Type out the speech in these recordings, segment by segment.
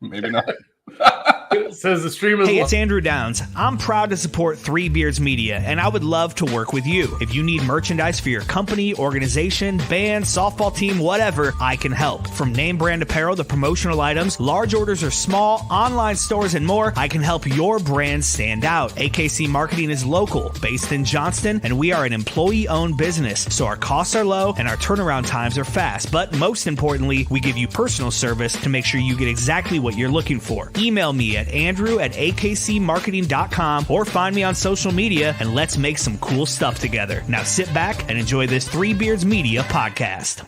Maybe not. Says the stream is Hey, it's Andrew Downs. I'm proud to support Three Beards Media, and I would love to work with you. If you need merchandise for your company, organization, band, softball team, whatever, I can help. From name brand apparel to promotional items, large orders or small, online stores, and more, I can help your brand stand out. AKC Marketing is local, based in Johnston, and we are an employee-owned business, so our costs are low and our turnaround times are fast. But most importantly, we give you personal service to make sure you get exactly what you're looking for. Email me at andrew@akcmarketing.com or find me on social media and let's make some cool stuff together. Now sit back and enjoy this Three Beards Media podcast.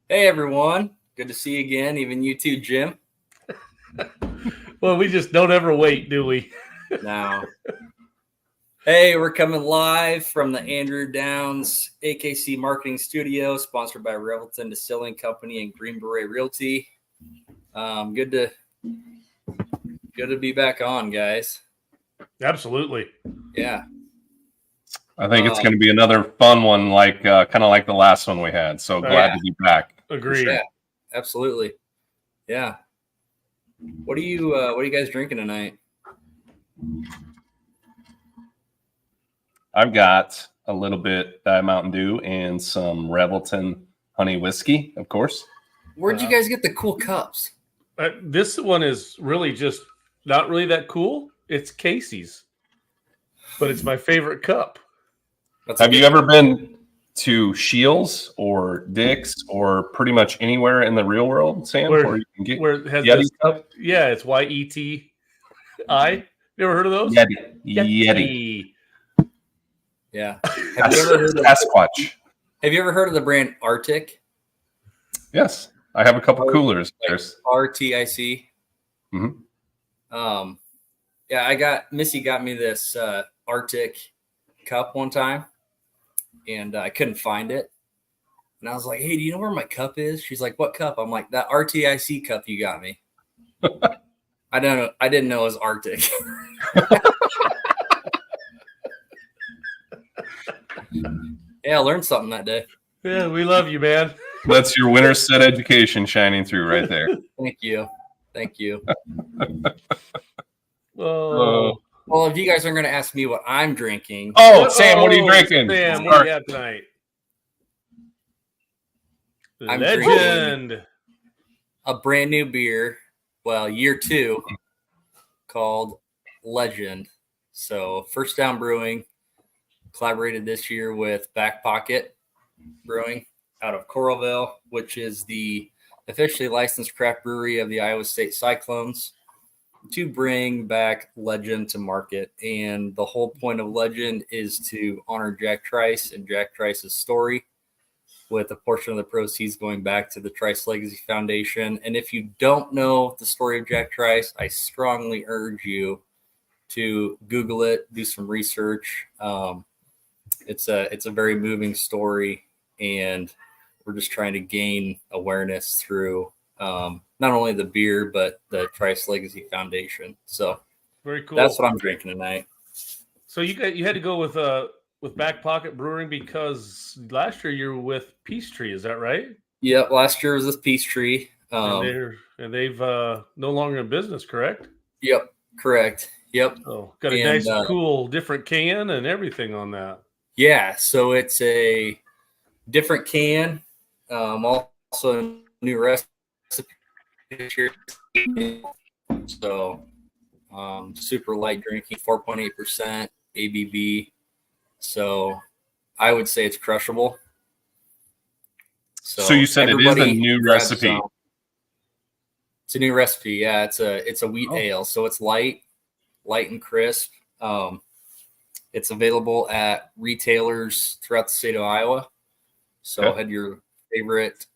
Hey everyone, good to see you again, even you too, Jim. Well, we just don't ever wait, do we? No. Hey, we're coming live from the Andrew Downs AKC Marketing Studio, sponsored by Revelton Distilling Company and Green Beret Realty. Good to be back on, guys. Absolutely. Yeah. I think it's going to be another fun one, like kind of like the last one we had. So glad to be back. Agreed. Yeah, absolutely. Yeah. What are you guys drinking tonight? I've got a little bit Mountain Dew and some Revelton honey whiskey, of course. Where'd you guys get the cool cups? This one is really just not really that cool. It's Casey's, but it's my favorite cup. Have you ever been to Shields or Dick's or pretty much anywhere in the real world, Sam, where you can get where it has Yeti this cup? Yeah, it's YETI. You ever heard of those? Yeti. Yeah. Have you ever heard of Sasquatch? Have you ever heard of the brand Arctic? Yes, I have a couple coolers. There's RTIC. Mm-hmm. Yeah, Missy got me this Arctic cup one time, and I couldn't find it. And I was like, "Hey, do you know where my cup is?" She's like, "What cup?" I'm like, "That RTIC cup you got me." I didn't know it was Arctic. Yeah, I learned something that day. Yeah, we love you, man. That's your winter set education shining through right there. Thank you. Oh. Well, if you guys are going to ask me what I'm drinking. Sam, what are you drinking? Sam, what do you got tonight? I'm Legend. drinking a brand new beer. Well, year 2, called Legend. So First Down Brewing collaborated this year with Back Pocket Brewing out of Coralville, which is the officially licensed craft brewery of the Iowa State Cyclones, to bring back Legend to market. And the whole point of Legend is to honor Jack Trice and Jack Trice's story, with a portion of the proceeds going back to the Trice Legacy Foundation. And if you don't know the story of Jack Trice, I strongly urge you to Google it, do some research. It's a very moving story, and we're just trying to gain awareness through not only the beer, but the Trice Legacy Foundation. So very cool. That's what I'm drinking tonight. So you had to go with Back Pocket Brewing because last year you were with Peachtree, is that right? Yeah, last year was with Peachtree. And they've no longer in business, correct? Yep, correct. Yep. Oh, got a nice, cool, different can and everything on that. Yeah, so it's a different can, also a new recipe. So super light drinking, 4.8% ABV. So I would say it's crushable. So you said it is a new recipe. It's a new recipe. Yeah, it's a wheat ale, so it's light and crisp. It's available at retailers throughout the state of Iowa. So head to your favorite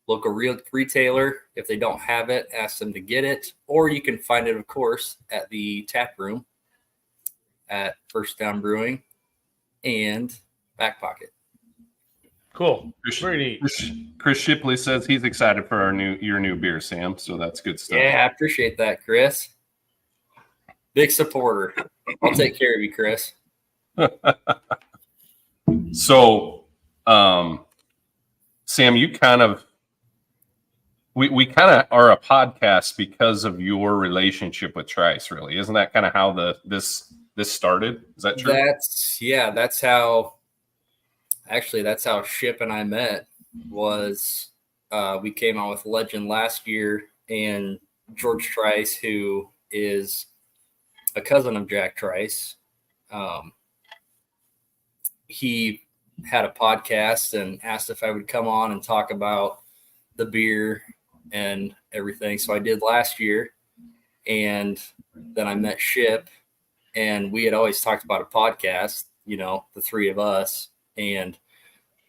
local retailer. If they don't have it, ask them to get it. Or you can find it, of course, at the tap room at First Down Brewing and Back Pocket. Cool. Very neat. Chris Shipley says he's excited for your new beer, Sam. So that's good stuff. Yeah, I appreciate that, Chris. Big supporter. I'll take care of you, Chris. So, Sam, you kind of we kind of are a podcast because of your relationship with Trice, really. Isn't that kind of how this started? Is that true? That's how Ship and I met. Was we came out with Legend last year, and George Trice, who is a cousin of Jack Trice, he had a podcast and asked if I would come on and talk about the beer and everything. So I did last year, and then I met Ship, and we had always talked about a podcast, the three of us, and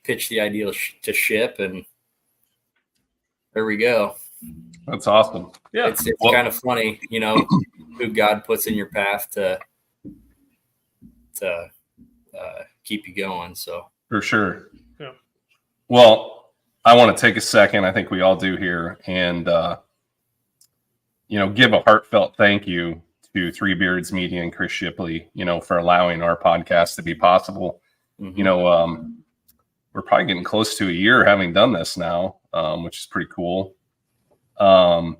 pitched the idea to Ship, and there we go. That's awesome. Yeah. It's kind of funny, who God puts in your path to keep you going. So for sure. Yeah. Well, I want to take a second. I think we all do here, and give a heartfelt thank you to Three Beards Media and Chris Shipley, for allowing our podcast to be possible. Mm-hmm. We're probably getting close to a year having done this now, which is pretty cool. But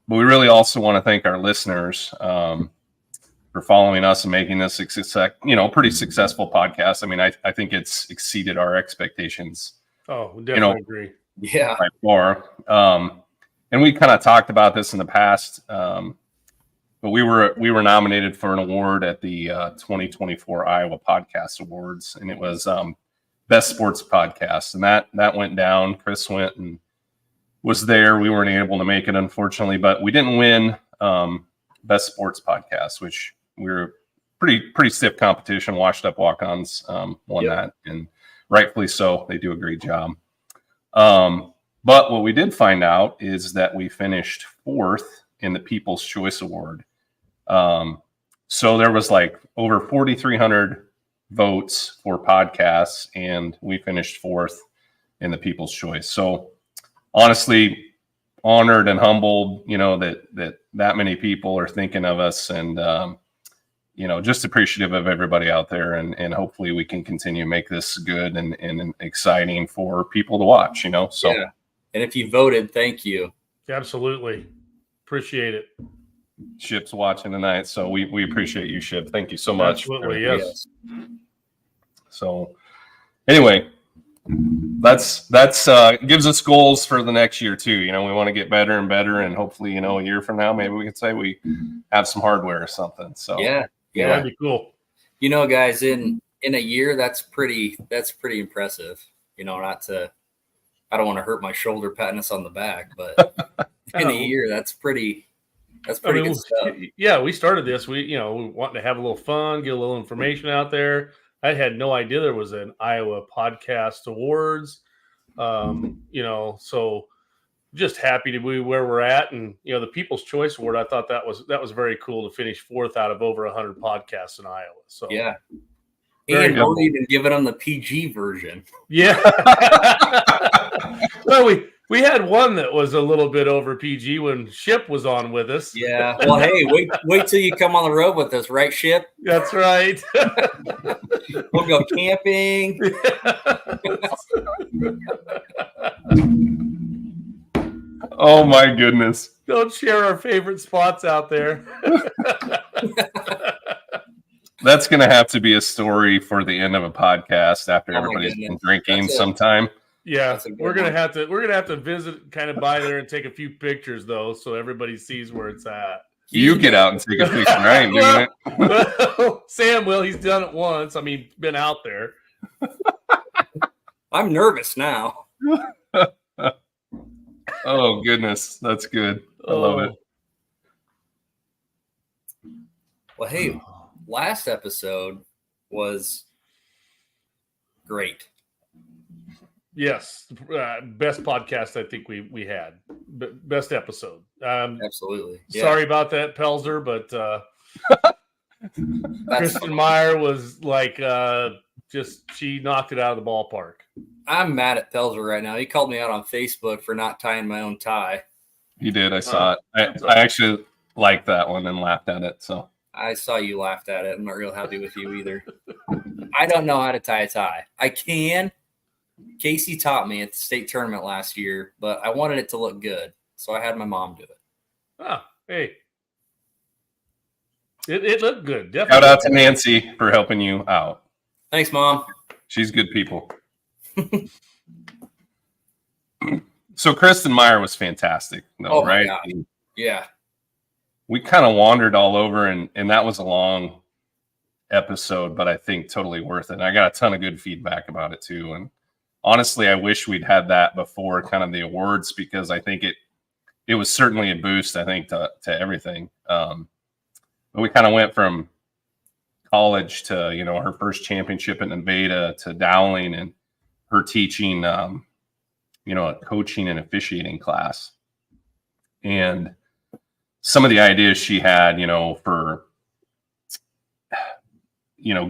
we really also want to thank our listeners for following us and making this pretty successful podcast. I mean, I think it's exceeded our expectations. Oh, definitely agree. Yeah. By far. And we kind of talked about this in the past, but we were nominated for an award at the 2024 Iowa Podcast Awards, and it was Best Sports Podcast, and that went down. Chris went and was there. We weren't able to make it, unfortunately, but we didn't win Best Sports Podcast, which we were pretty stiff competition. Washed Up Walk-Ons won that, and rightfully so. They do a great job. But what we did find out is that we finished 4th in the People's Choice Award. So there was like over 4,300 votes for podcasts, and we finished 4th in the People's Choice. So honestly, honored and humbled, that many people are thinking of us, and just appreciative of everybody out there, and hopefully we can continue to make this good and exciting for people to watch, So yeah. And if you voted, thank you. Absolutely. Appreciate it. Ship's watching tonight, so we appreciate you, Ship. Thank you so much. Absolutely, yes. So anyway, that's gives us goals for the next year too. We want to get better and better, and hopefully, a year from now, maybe we can say we have some hardware or something. So yeah, that'd be cool. Guys, in a year, that's pretty impressive. I don't want to hurt my shoulder patting us on the back, but in a year, that's pretty good stuff. Yeah, we started this. We wanted to have a little fun, get a little information out there. I had no idea there was an Iowa Podcast Awards. So just happy to be where we're at. And, the People's Choice Award, I thought that was very cool to finish 4th out of over 100 podcasts in Iowa. So yeah. And we're even giving them the PG version. Yeah. Well, we had one that was a little bit over PG when Ship was on with us. Yeah. Well, hey, wait till you come on the road with us, right, Ship? That's right. We'll go camping. Oh my goodness. Don't share our favorite spots out there. That's going to have to be a story for the end of a podcast after everybody's been drinking sometime. Yeah, That's a good we're gonna one. have to visit, kind of by there and take a few pictures though, so everybody sees where it's at. You get out and take a picture. I ain't doing it. Well, Sam will. He's done it once. I mean, been out there. I'm nervous now. Oh goodness, that's good. I love it. Well, hey, last episode was great. Yes, best podcast I think we had. Best episode. Absolutely. Yeah. Sorry about that, Pelzer, but Kristen Meyer was like she knocked it out of the ballpark. I'm mad at Pelzer right now. He called me out on Facebook for not tying my own tie. You did. I saw it. I actually liked that one and laughed at it. So I saw you laughed at it. I'm not real happy with you either. I don't know how to tie a tie. I can. Casey taught me at the state tournament last year, but I wanted it to look good, so I had my mom do it. Ah, hey. It looked good. Definitely. shout out to Nancy for helping you out. Thanks, Mom. She's good people. So Kristen Meyer was fantastic, though, Oh, my right? God. Yeah. We kind of wandered all over, and that was a long episode, but I think totally worth it. And I got a ton of good feedback about it too. And honestly, I wish we'd had that before kind of the awards, because I think it was certainly a boost, I think, to everything. But we kind of went from college to, her first championship at Nevada to Dowling, and her teaching, a coaching and officiating class. And some of the ideas she had, for,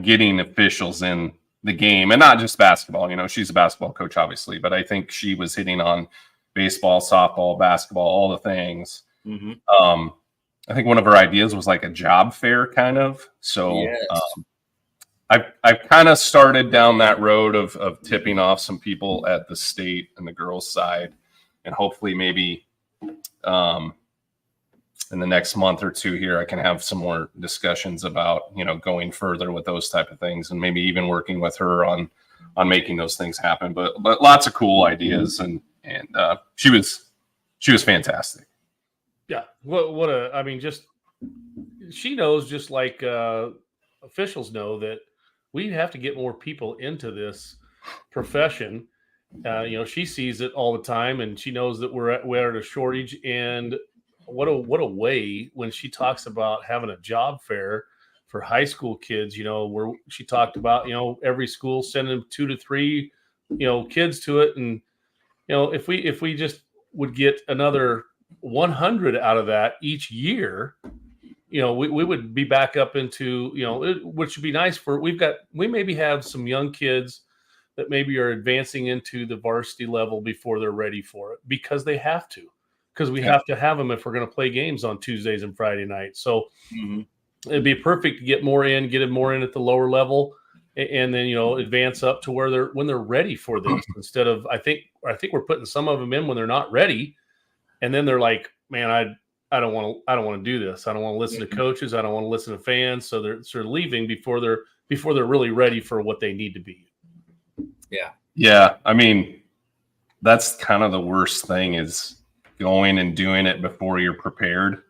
getting officials in the game, and not just basketball. She's a basketball coach, obviously, but I think she was hitting on baseball, softball, basketball, all the things. Mm-hmm. I think one of her ideas was like a job fair kind of. So Yes. I've kind of started down that road of tipping off some people at the state and the girls' side, and hopefully maybe in the next month or two here, I can have some more discussions about, going further with those type of things, and maybe even working with her on making those things happen. But lots of cool ideas, and she was fantastic. Yeah. She knows, just like officials know, that we have to get more people into this profession. She sees it all the time, and she knows that we're at a shortage. And what a way when she talks about having a job fair for high school kids, where she talked about, every school sending 2 to 3, kids to it. And, if we just would get another 100 out of that each year, we would be back up into, which would be nice we maybe have some young kids that maybe are advancing into the varsity level before they're ready for it, because they have to. Because we have to have them if we're going to play games on Tuesdays and Friday nights. So it'd be perfect to get them more in at the lower level, and then advance up to when they're ready for this. Instead of, I think we're putting some of them in when they're not ready, and then they're like, man, I don't want to do this. I don't want to listen to coaches. I don't want to listen to fans. So they're sort of leaving before they're really ready for what they need to be. Yeah. Yeah. I mean, that's kind of the worst thing, is going and doing it before you're prepared.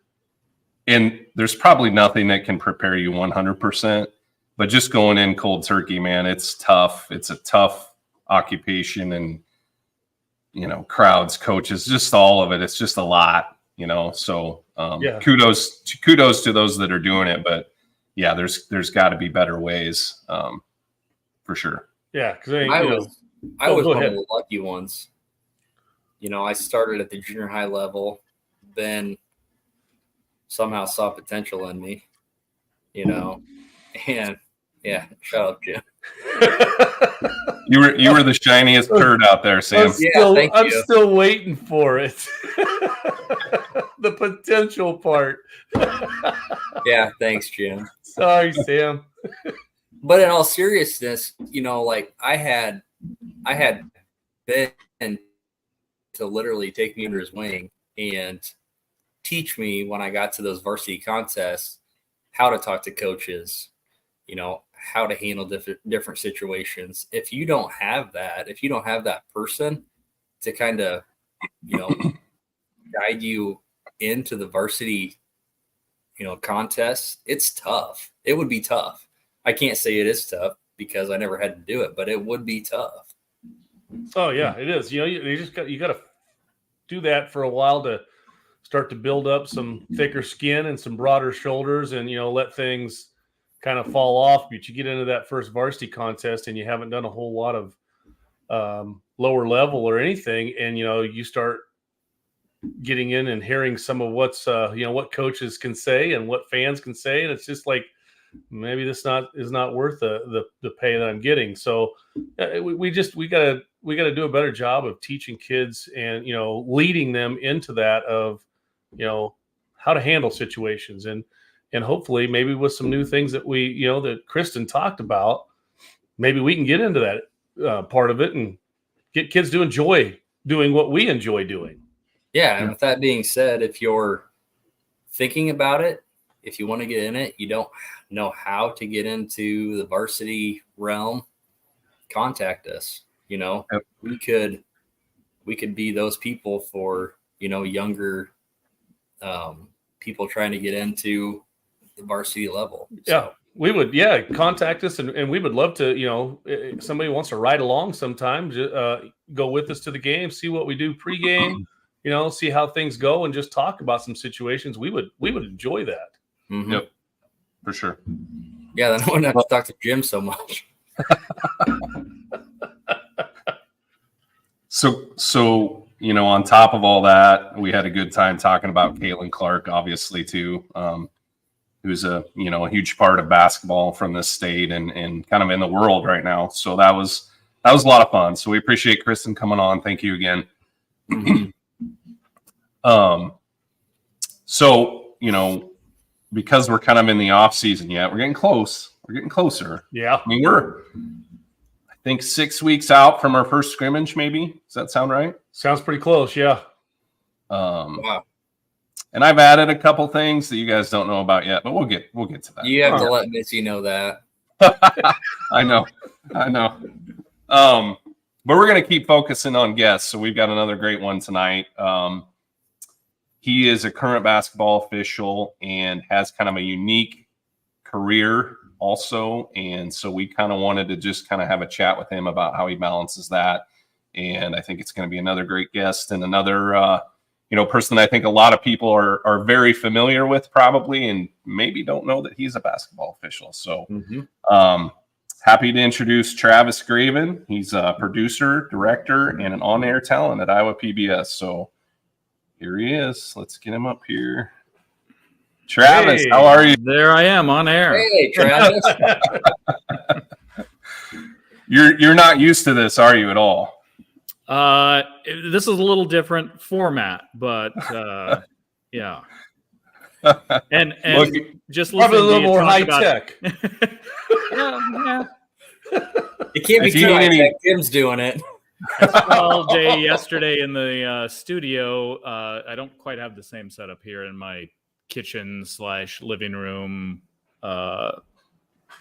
And there's probably nothing that can prepare you 100%, but just going in cold turkey, man, it's tough. It's a tough occupation, and, crowds, coaches, just all of it. It's just a lot, so kudos to those that are doing it. But yeah, there's got to be better ways, for sure. Yeah. Cause I was one ahead. of the lucky ones. I started at the junior high level, then somehow saw potential in me, and yeah, shut up, Jim. You were the shiniest turd out there, Sam. I'm still waiting for it. The potential part. Yeah, thanks, Jim. Sorry, Sam. But in all seriousness, I had Ben to literally take me under his wing and teach me, when I got to those varsity contests, how to talk to coaches, how to handle different situations. If you don't have that person to kind of, guide you into the varsity, contests, it's tough. It would be tough. I can't say it is tough because I never had to do it, but it would be tough. Oh yeah, it is. You got to do that for a while to start to build up some thicker skin and some broader shoulders, and let things kind of fall off. But you get into that first varsity contest and you haven't done a whole lot of lower level or anything, and you start getting in and hearing some of what's what coaches can say and what fans can say, and it's just like, maybe this is not worth the pay that I'm getting. So we gotta do a better job of teaching kids and leading them into that of how to handle situations, and hopefully maybe with some new things that we that Kristen talked about, maybe we can get into that part of it and get kids to enjoy doing what we enjoy doing. Yeah, and with that being said, if you're thinking about it, if you want to get in it, you don't know how to get into the varsity realm, contact us. Yep. We could be those people for, younger people trying to get into the varsity level. So. Yeah, we would. Yeah, contact us, and we would love to. If somebody wants to ride along sometime, go with us to the game, see what we do pregame. See how things go, and just talk about some situations. We would enjoy that. Mm-hmm. Yep, for sure. Yeah, then I wouldn't have to talk to Jim so much. So on top of all that, we had a good time talking about Caitlin Clark, obviously too, who's a huge part of basketball from this state and kind of in the world right now. So that was a lot of fun. So we appreciate Kristen coming on. Thank you again. Mm-hmm. So because we're kind of in the off season yet, we're getting close. We're getting closer. Yeah. I mean, we're, I think 6 weeks out from our first scrimmage, maybe. Does that sound right? Sounds pretty close. Yeah. Wow. And I've added a couple things that you guys don't know about yet, but we'll get to that. You have to let Missy know that. I know. But we're going to keep focusing on guests. So we've got another great one tonight. He is a current basketball official and has kind of a unique career also. And so we kind of wanted to just kind of have a chat with him about how he balances that. And I think it's going to be another great guest and another, person I think a lot of people are very familiar with probably, and maybe don't know that he's a basketball official. So happy to introduce Travis Graven. He's a producer, director, and an on-air talent at Iowa PBS. So here he is. Let's get him up here. Travis, Hey. how are you? There I am on air. Hey, Travis. You're not used to this, are you, at all? This is a little different format, but yeah. And Look, just Probably a listening to little you more talk high about- tech. yeah. It can't be If you too need high any- tech. Jim's doing it. All day yesterday in the studio. I don't quite have the same setup here in my kitchen / living room.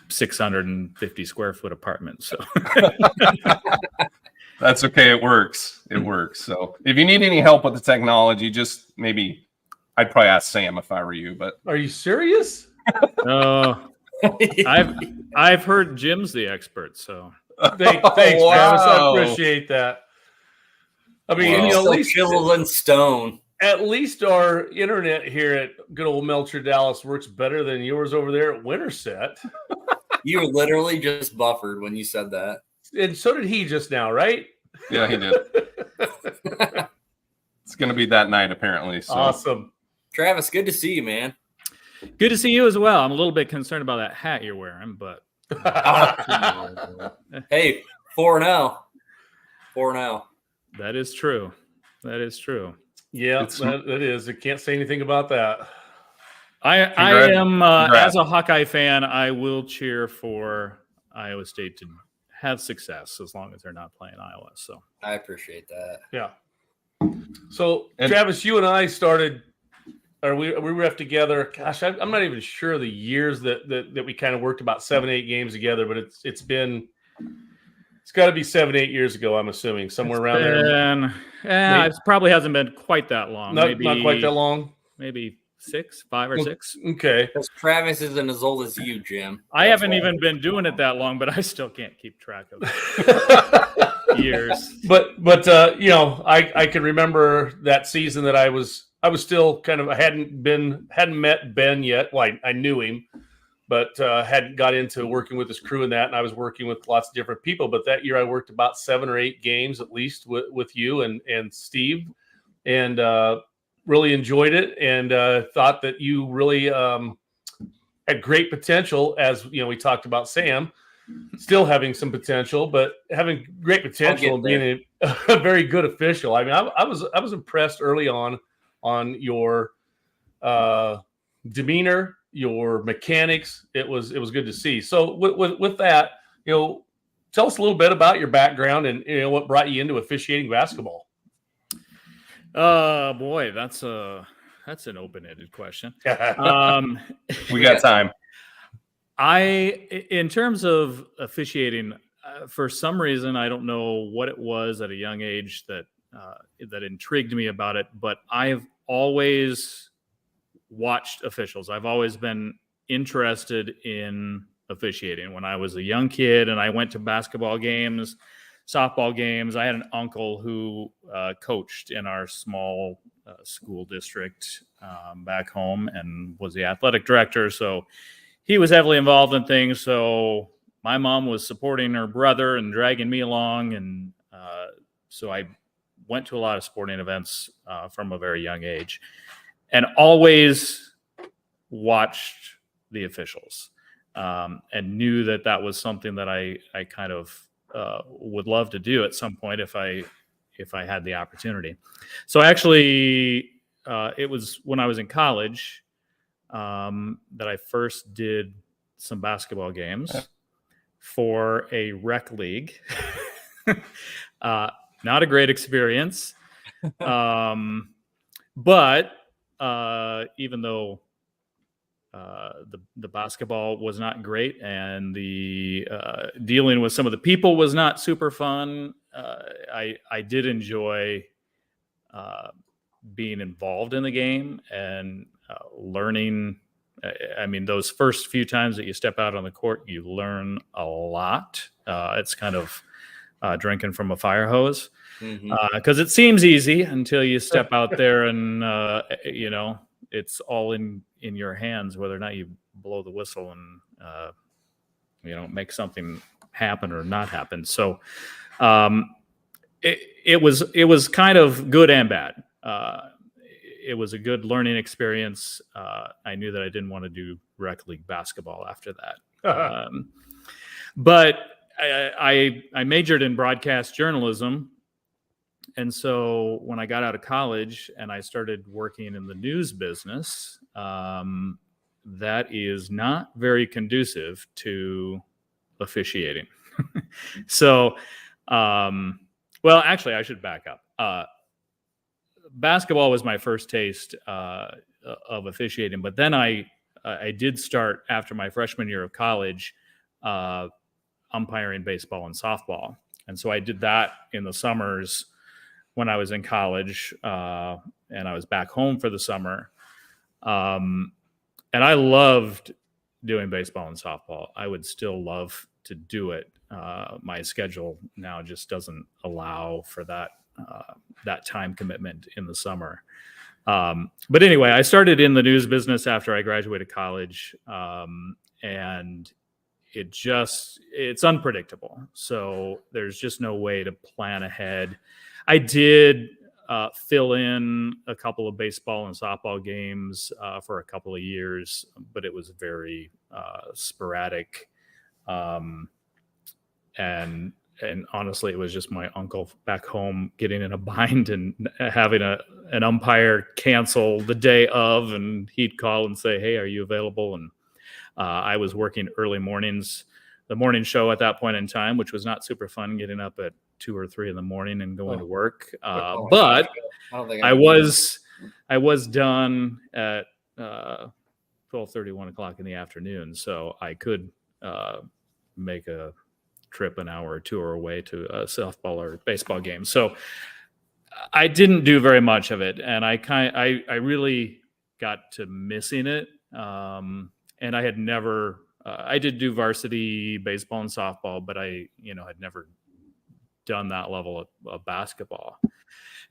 650 square foot apartment. So That's okay. It works. So if you need any help with the technology, just maybe I'd probably ask Sam if I were you. But Are you serious? I've heard Jim's the expert. So Thanks, Wow. Travis. I appreciate that. I mean, Wow. at So least chiseled in stone. at least our internet here at good old Melcher Dallas works better than yours over there at Winterset. You were literally just buffered when you said that. And so did he just now, right? yeah, he did. It's going to be that night apparently. So Awesome. Travis, good to see you, man. good to see you as well. I'm a little bit concerned about that hat you're wearing, but Hey, 4-0. 4-0. that is true. That is true. Yeah, It's- that is. I can't say anything about that. I am Congrats. as a Hawkeye fan, I will cheer for Iowa State to have success as long as they're not playing Iowa. So I appreciate that. Yeah. So, And- Travis, you and I started we left together. Gosh, I'm not even sure the years that we kind of worked about 7-8 games together, but it's got to be 7-8 years ago. I'm assuming somewhere around there. Yeah, it probably hasn't been quite that long. Not quite that long. Maybe 5 or 6. Okay. Because Travis isn't as old as you, Jim. I haven't even been doing it that long, but I still can't keep track of years. But I can remember that season that I was still kind of, I hadn't met Ben yet. Well, I knew him, but hadn't got into working with his crew and that. And I was working with lots of different people. But that year I worked about 7 or 8 games at least with you and Steve, and really enjoyed it, and thought that you really had great potential. As we talked about Sam still having some potential, but having great potential and being a very good official. I mean, I was impressed early on your demeanor, your mechanics. It was good to see. So with that, tell us a little bit about your background and what brought you into officiating basketball. Boy, that's an open-ended question. We got time. In terms of officiating, for some reason, I don't know what it was at a young age that intrigued me about it, but I've always watched officials. I've always been interested in officiating. When I was a young kid and I went to basketball games, softball games, I had an uncle who coached in our small school district back home and was the athletic director. So he was heavily involved in things. So my mom was supporting her brother and dragging me along. And so I went to a lot of sporting events from a very young age and always watched the officials and knew that was something that I kind of would love to do at some point if I had the opportunity. So actually, it was when I was in college that I first did some basketball games for a rec league. Not a great experience, but even though the basketball was not great and the dealing with some of the people was not super fun, I did enjoy being involved in the game and learning. I mean, those first few times that you step out on the court, you learn a lot. It's kind of drinking from a fire hose because it seems easy until you step out there and it's all in your hands, whether or not you blow the whistle and make something happen or not happen. So it was kind of good and bad. It was a good learning experience. I knew that I didn't want to do rec league basketball after that. But I majored in broadcast journalism. And so when I got out of college and I started working in the news business, that is not very conducive to officiating. So, well, actually, I should back up. Basketball was my first taste of officiating, but then I did start after my freshman year of college umpiring baseball and softball. And so I did that in the summers when I was in college, and I was back home for the summer. And I loved doing baseball and softball. I would still love to do it. My schedule now just doesn't allow for that time commitment in the summer. But anyway, I started in the news business after I graduated college, and it's unpredictable. So there's just no way to plan ahead. I did fill in a couple of baseball and softball games for a couple of years, but it was very sporadic. And honestly, it was just my uncle back home getting in a bind and having an umpire cancel the day of, and he'd call and say, "Hey, are you available?" And I was working early mornings, the morning show at that point in time, which was not super fun, getting up at 2 or 3 in the morning and going to work. But I was I was done at 12:30, 1 o'clock in the afternoon, so I could make a trip an hour or two or away to a softball or baseball game. So I didn't do very much of it, and I really got to missing it. And I had never, I did do varsity baseball and softball, but I, had never done that level of basketball.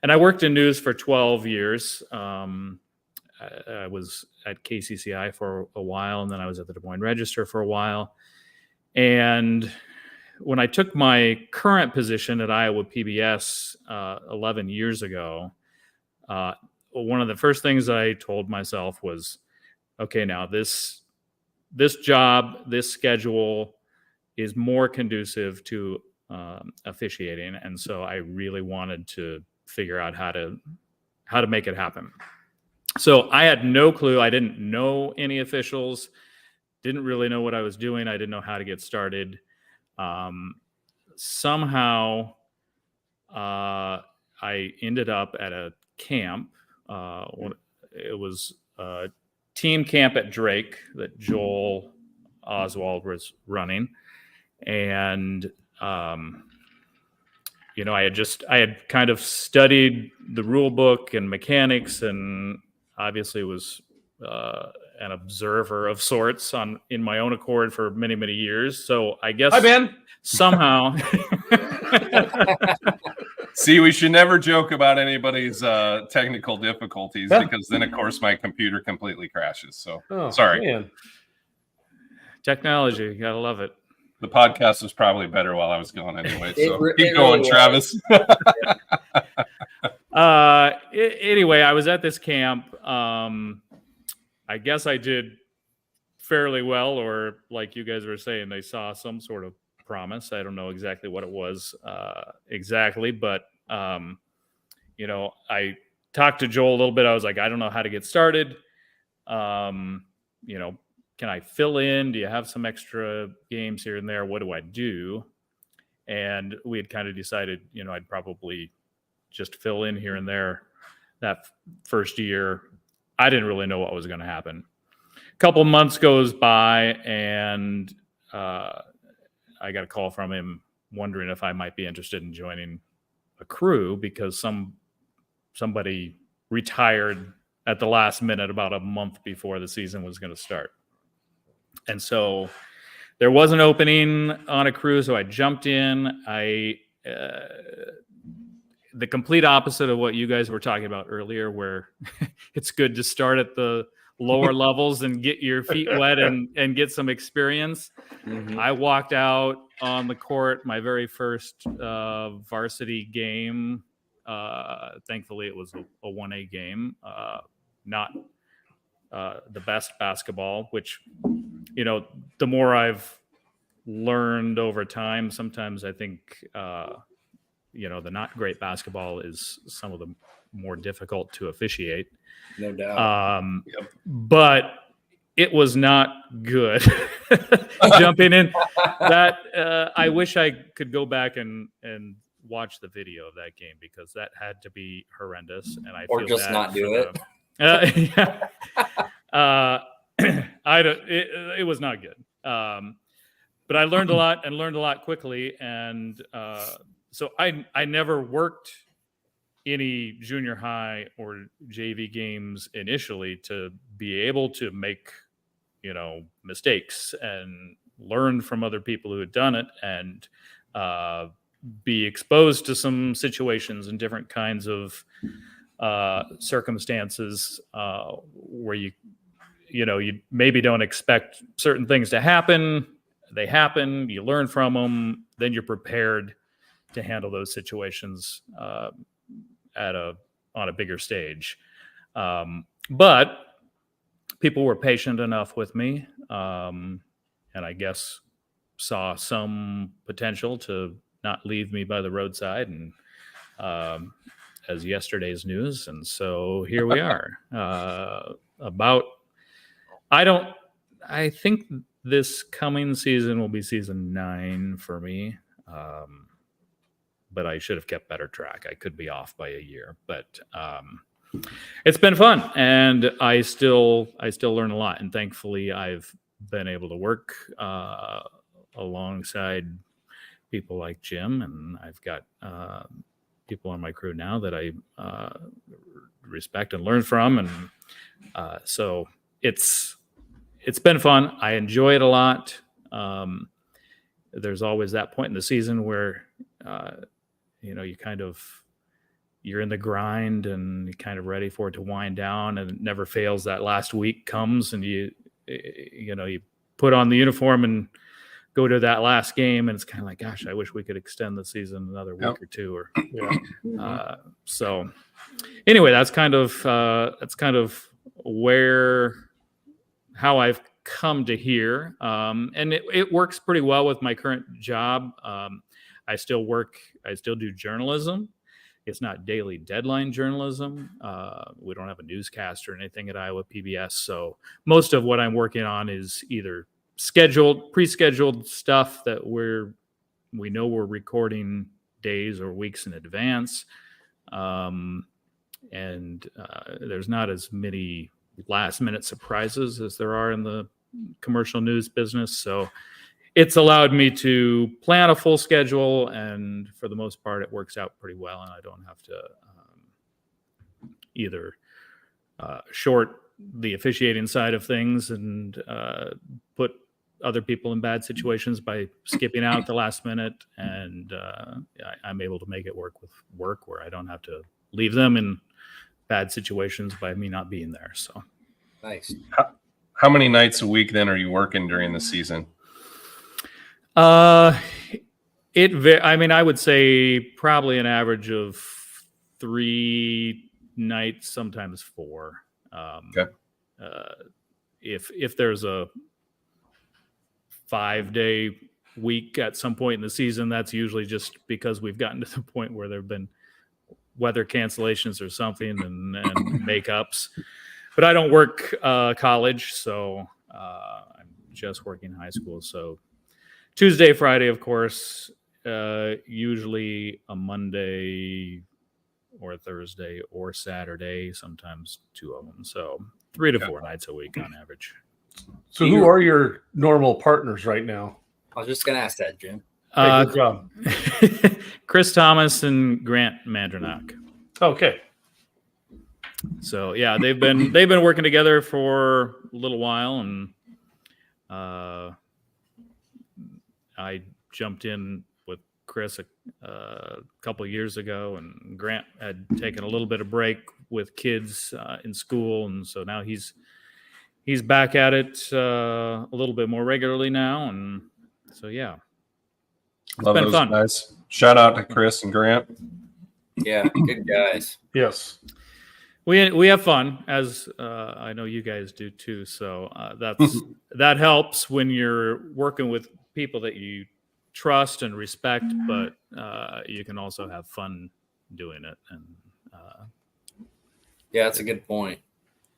And I worked in news for 12 years. I was at KCCI for a while, and then I was at the Des Moines Register for a while. And when I took my current position at Iowa PBS 11 years ago, one of the first things I told myself was, okay, now this job, this schedule is more conducive to officiating, and so I really wanted to figure out how to make it happen. So I had no clue. I didn't know any officials, didn't really know what I was doing. I didn't know how to get started. Somehow I ended up at a camp. It was a team camp at Drake that Joel Oswald was running. And, I had kind of studied the rule book and mechanics, and obviously was an observer of sorts in my own accord for many, many years. So I guess Hi, Ben. Somehow. See, we should never joke about anybody's technical difficulties, because then, of course, my computer completely crashes. So sorry. Man. Technology, you gotta love it. The podcast was probably better while I was gone anyway. So keep really going, Travis. Anyway, I was at this camp. I guess I did fairly well, or like you guys were saying, they saw some sort of promise. I don't know exactly what it was exactly, but I talked to Joel a little bit. I was like, I don't know how to get started. Can I fill in? Do you have some extra games here and there? What do I do? And we had kind of decided, I'd probably just fill in here and there that first year. I didn't really know what was going to happen. A couple months goes by, and I got a call from him wondering if I might be interested in joining a crew, because somebody retired at the last minute about a month before the season was going to start. And so there was an opening on a crew, so I jumped in. The complete opposite of what you guys were talking about earlier, where it's good to start at the lower levels and get your feet wet and get some experience. Mm-hmm. I walked out on the court, my very first varsity game. Thankfully, it was a 1A game, not the best basketball, which, the more I've learned over time, sometimes I think, the not great basketball is some of the more difficult to officiate. No doubt. But it was not good. Jumping in that, I wish I could go back and watch the video of that game, because that had to be horrendous. And I or feel just bad not do it. It was not good. But I learned a lot quickly. And so I never worked any junior high or JV games initially to be able to make, mistakes and learn from other people who had done it, and be exposed to some situations and different kinds of circumstances where you maybe don't expect certain things to happen. They happen, you learn from them, then you're prepared to handle those situations on a bigger stage. But people were patient enough with me, and I guess saw some potential to not leave me by the roadside, and as yesterday's news. And so here we are. I think this coming season will be season 9 for me. But I should have kept better track. I could be off by a year, but It's been fun, and I still learn a lot. And thankfully, I've been able to work alongside people like Jim, and I've got people on my crew now that I respect and learn from, and so it's been fun. I enjoy it a lot. There's always that point in the season where you're in the grind and you're kind of ready for it to wind down, and it never fails. That last week comes and you put on the uniform and go to that last game, and it's kind of like, gosh, I wish we could extend the season another week or two. Or so anyway, that's kind of how I've come to here, and it works pretty well with my current job. I still do journalism. It's not daily deadline journalism. We don't have a newscast or anything at Iowa PBS. So most of what I'm working on is either pre-scheduled stuff that we know we're recording days or weeks in advance. And there's not as many last minute surprises as there are in the commercial news business. So it's allowed me to plan a full schedule, and for the most part, it works out pretty well. And I don't have to either short the officiating side of things and put other people in bad situations by skipping out the last minute. And I'm able to make it work with work where I don't have to leave them in bad situations by me not being there. So nice. How many nights a week then are you working during the season? I would say probably an average of 3 nights, sometimes 4. Okay. If there's a 5-day week at some point in the season, that's usually just because we've gotten to the point where there've been weather cancellations or something and makeups. But I don't work college, so I'm just working high school. So Tuesday, Friday, of course, usually a Monday or Thursday or Saturday, sometimes 2 of them. So 3 to 4 nights a week on average. So who are your normal partners right now? I was just going to ask that, Jim. Hey, good job. Chris Thomas and Grant Mandranok. Okay. So yeah, they've been working together for a little while, and I jumped in with Chris a couple of years ago, and Grant had taken a little bit of break with kids in school, and so now he's back at it a little bit more regularly now, and so yeah, it's Love been those fun. guys. Shout out to Chris and Grant. Yeah, good guys. Yes. We have fun, as I know you guys do too. So that helps when you're working with people that you trust and respect, but you can also have fun doing it. And yeah, that's a good point.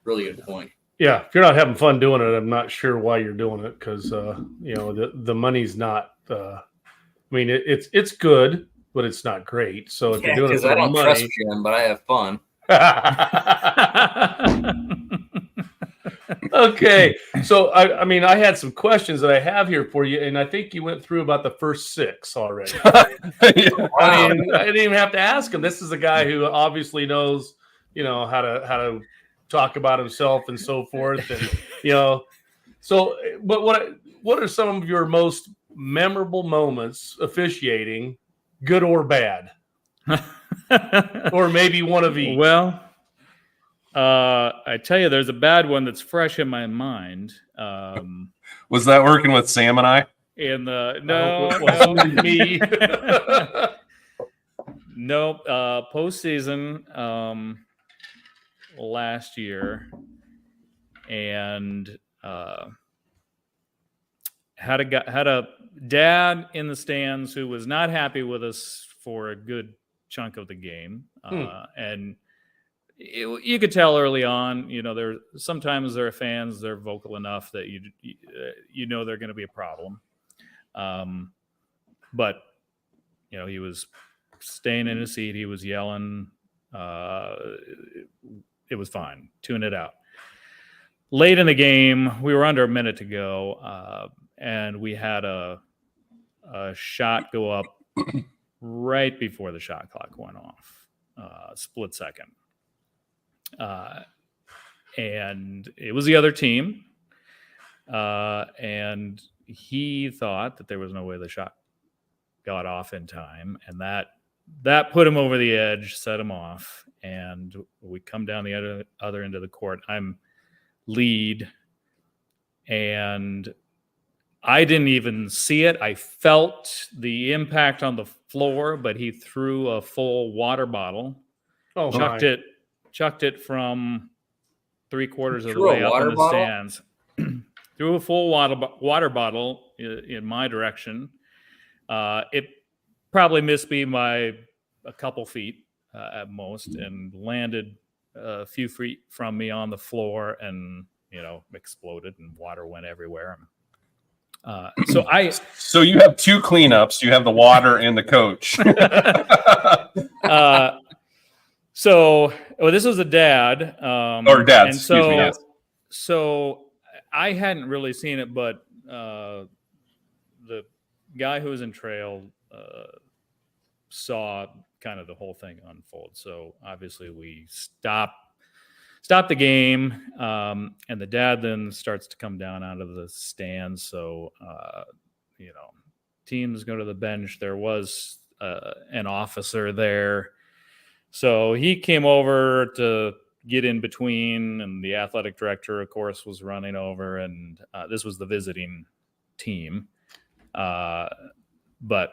Really good point. Yeah, if you're not having fun doing it, I'm not sure why you're doing it, because the money's not. It's good, but it's not great. So if you're doing it for I don't money, trust Jim, but I have fun. Okay, so I had some questions that I have here for you, and I think you went through about the first 6 already. I didn't even have to ask him. This is a guy who obviously knows, how to talk about himself and so forth, and So, but what are some of your most memorable moments officiating, good or bad? Or maybe one of each. Well, I tell you, there's a bad one that's fresh in my mind. Was that working with Sam and I? No, it wasn't me. Nope. Postseason last year, and had a dad in the stands who was not happy with us for a good chunk of the game, and you could tell early on. Sometimes there are fans, they're vocal enough that they're going to be a problem. But he was staying in his seat. He was yelling. it was fine. Tune it out. Late in the game, we were under a minute to go, and we had a shot go up right before the shot clock went off, split second. And it was the other team. And he thought that there was no way the shot got off in time. And that put him over the edge, set him off. And we come down the other end of the court. I'm lead. And I didn't even see it. I felt the impact on the floor, but he threw a full water bottle, chucked it from 3/4 of the way up in the stands. Threw a full water bottle in my direction. It probably missed me by a couple feet at most, and landed a few feet from me on the floor, and exploded, and water went everywhere. So you have two cleanups. You have the water and the coach. This was a dad. Or dad, and excuse me. Yes. So I hadn't really seen it, but the guy who was in trail saw kind of the whole thing unfold. So obviously we stopped the game, and the dad then starts to come down out of the stands. So, teams go to the bench. There was an officer there. So he came over to get in between, and the athletic director, of course, was running over, and this was the visiting team. But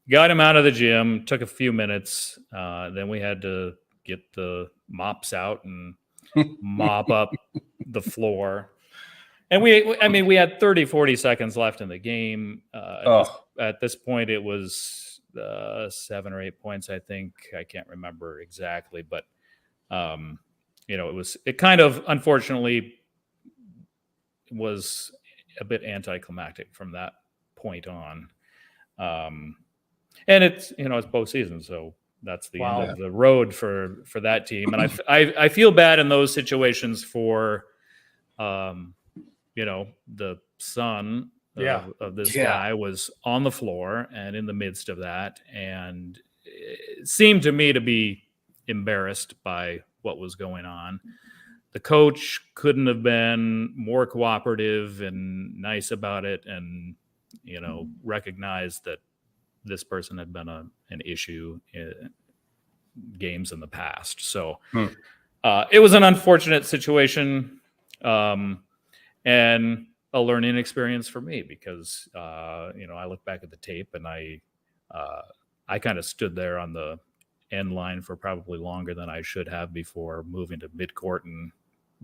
got him out of the gym, took a few minutes. Then we had to get the mops out and mop up the floor. And we had 30, 40 seconds left in the game. At this point, it was 7 or 8 points, I think. I can't remember exactly, but it kind of, unfortunately, was a bit anticlimactic from that point on. And it's postseason, so that's the end of the road for that team. And I feel bad in those situations for, the son of this guy was on the floor and in the midst of that, and it seemed to me to be embarrassed by what was going on. The coach couldn't have been more cooperative and nice about it, and recognized that this person had been an issue in games in the past. So it was an unfortunate situation, and a learning experience for me, because I look back at the tape, and I kind of stood there on the end line for probably longer than I should have before moving to midcourt and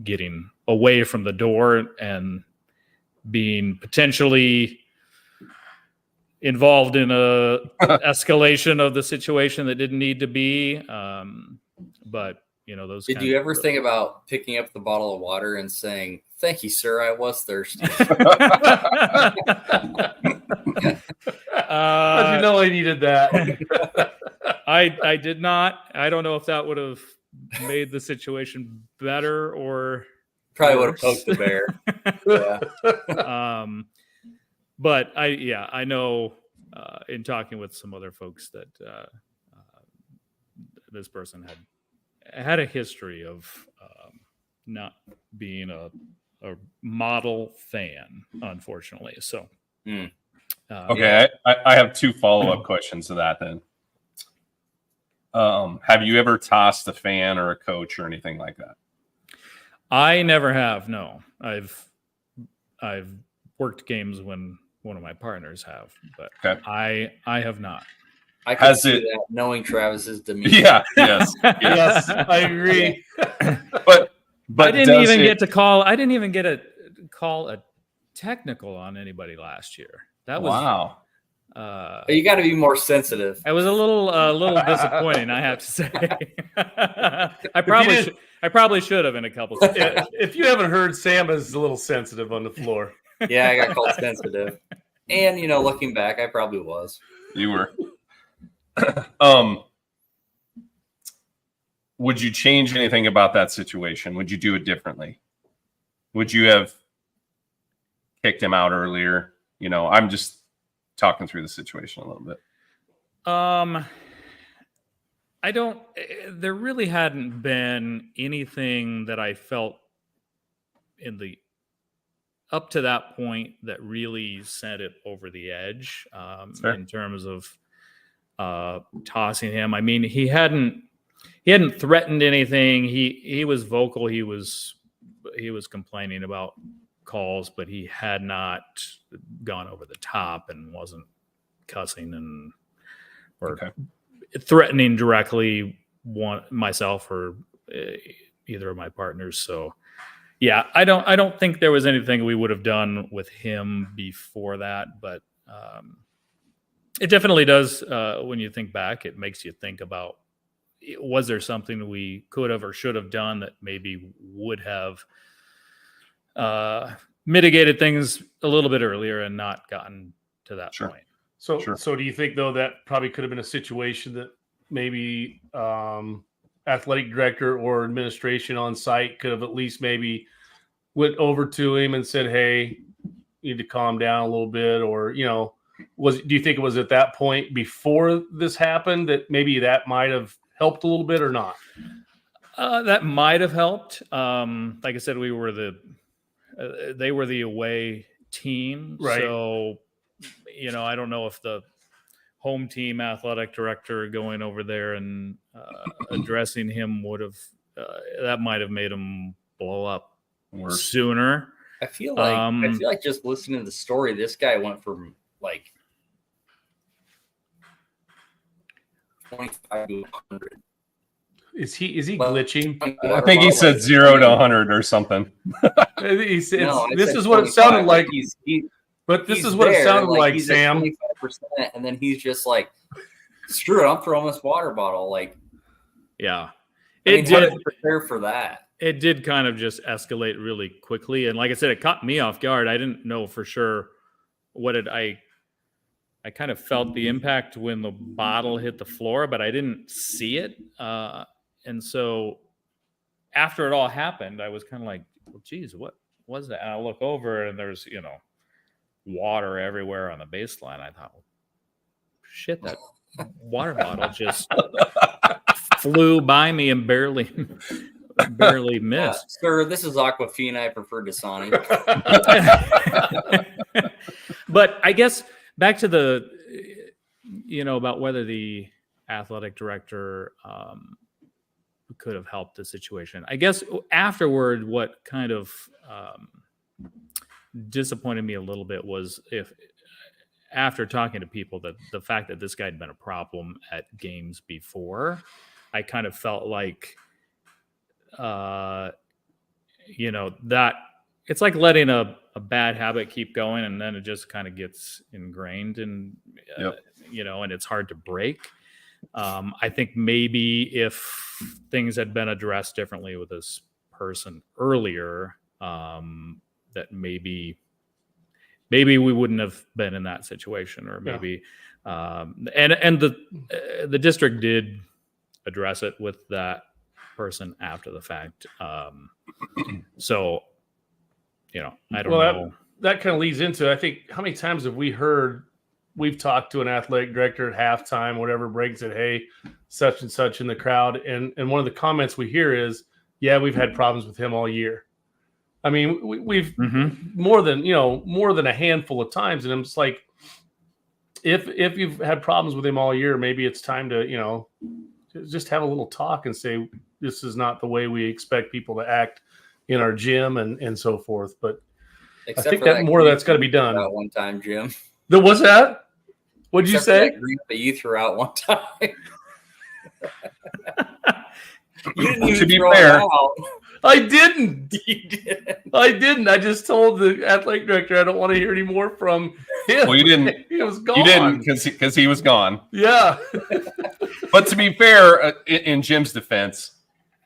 getting away from the door and being potentially involved in a escalation of the situation that didn't need to be. But those. Did you ever think about picking up the bottle of water and saying, "Thank you, sir, I was thirsty"? How'd you know I needed that? I did not. I don't know if that would have made the situation better or probably would have poked the bear. Yeah. But I know in talking with some other folks that this person had a history of not being a model fan, unfortunately. So, okay, I have 2 follow-up questions to that then. Have you ever tossed a fan or a coach or anything like that? I never have. No, I've worked games when one of my partners have, but I have not. I can see that, knowing Travis's demeanor. Yeah. Yes. Yes, I agree. But I didn't even get to call. I didn't even get a call a technical on anybody last year. That was wow. You got to be more sensitive. It was a little disappointing, I have to say. I probably should have in a couple. If you haven't heard, Sam is a little sensitive on the floor. Yeah, I got called sensitive, and looking back, I probably was. You were. would you change anything about that situation? Would you do it differently? Would you have kicked him out earlier? I'm just talking through the situation a little bit. I don't. There really hadn't been anything that I felt up to that point that really sent it over the edge in terms of tossing him. I mean, he hadn't threatened anything. He was vocal. He was complaining about calls, but he had not gone over the top and wasn't cussing or threatening directly myself or either of my partners. So yeah, I don't think there was anything we would have done with him before that, but it definitely does. When you think back, it makes you think about, was there something we could have or should have done that maybe would have mitigated things a little bit earlier and not gotten to that point. So do you think, though, that probably could have been a situation that maybe athletic director or administration on site could have at least maybe went over to him and said, hey, you need to calm down a little bit? Or, do you think it was at that point before this happened that maybe that might have helped a little bit or not? That might have helped. Like I said, they were the away team. Right. So, I don't know if the home team athletic director going over there and addressing him would have, that might have made him blow up sooner. I feel like just listening to the story, this guy went from like 25 to 100. Is he glitching? I think he said 0 to 100 or something. This is what it sounded like. But this is what it sounded like, Sam. 25%, and then he's just like, screw it, I'm throwing this water bottle. Like, yeah, how did you prepare for that? It did kind of just escalate really quickly, and like I said, it caught me off guard. I didn't know for sure I kind of felt the impact when the bottle hit the floor, but I didn't see it. And so after it all happened, I was kind of like, well, geez, what was that? And I look over and there's, water everywhere on the baseline. I thought, well, shit, that water bottle just flew by me and barely missed. Sir, this is Aquafina. I prefer Dasani. But I guess back to the, about whether the athletic director could have helped the situation. I guess afterward, what kind of disappointed me a little bit was after talking to people, that the fact that this guy had been a problem at games before, I kind of felt like, that it's like letting a bad habit keep going, and then it just kind of gets ingrained and, and it's hard to break. I think maybe if things had been addressed differently with this person earlier, that maybe we wouldn't have been in that situation, or maybe, and the district did address it with that person after the fact. So, I don't know. That kind of leads into, I think, how many times have we've talked to an athletic director at halftime, whatever break, said, hey, such and such in the crowd. And one of the comments we hear is, yeah, we've had problems with him all year. I mean, we've more than a handful of times. And I'm just like, if you've had problems with him all year, maybe it's time to, just have a little talk and say, this is not the way we expect people to act in our gym and so forth. But Except I think that more of that's got to be done. One time, Jim. What's that? What'd you say? That grief that you threw out one time. You didn't even throw it out. I didn't. You didn't. I didn't. I just told the athletic director I don't want to hear any more from him. Well, you didn't. He was gone. You didn't because he was gone. Yeah. But to be fair, in Jim's defense,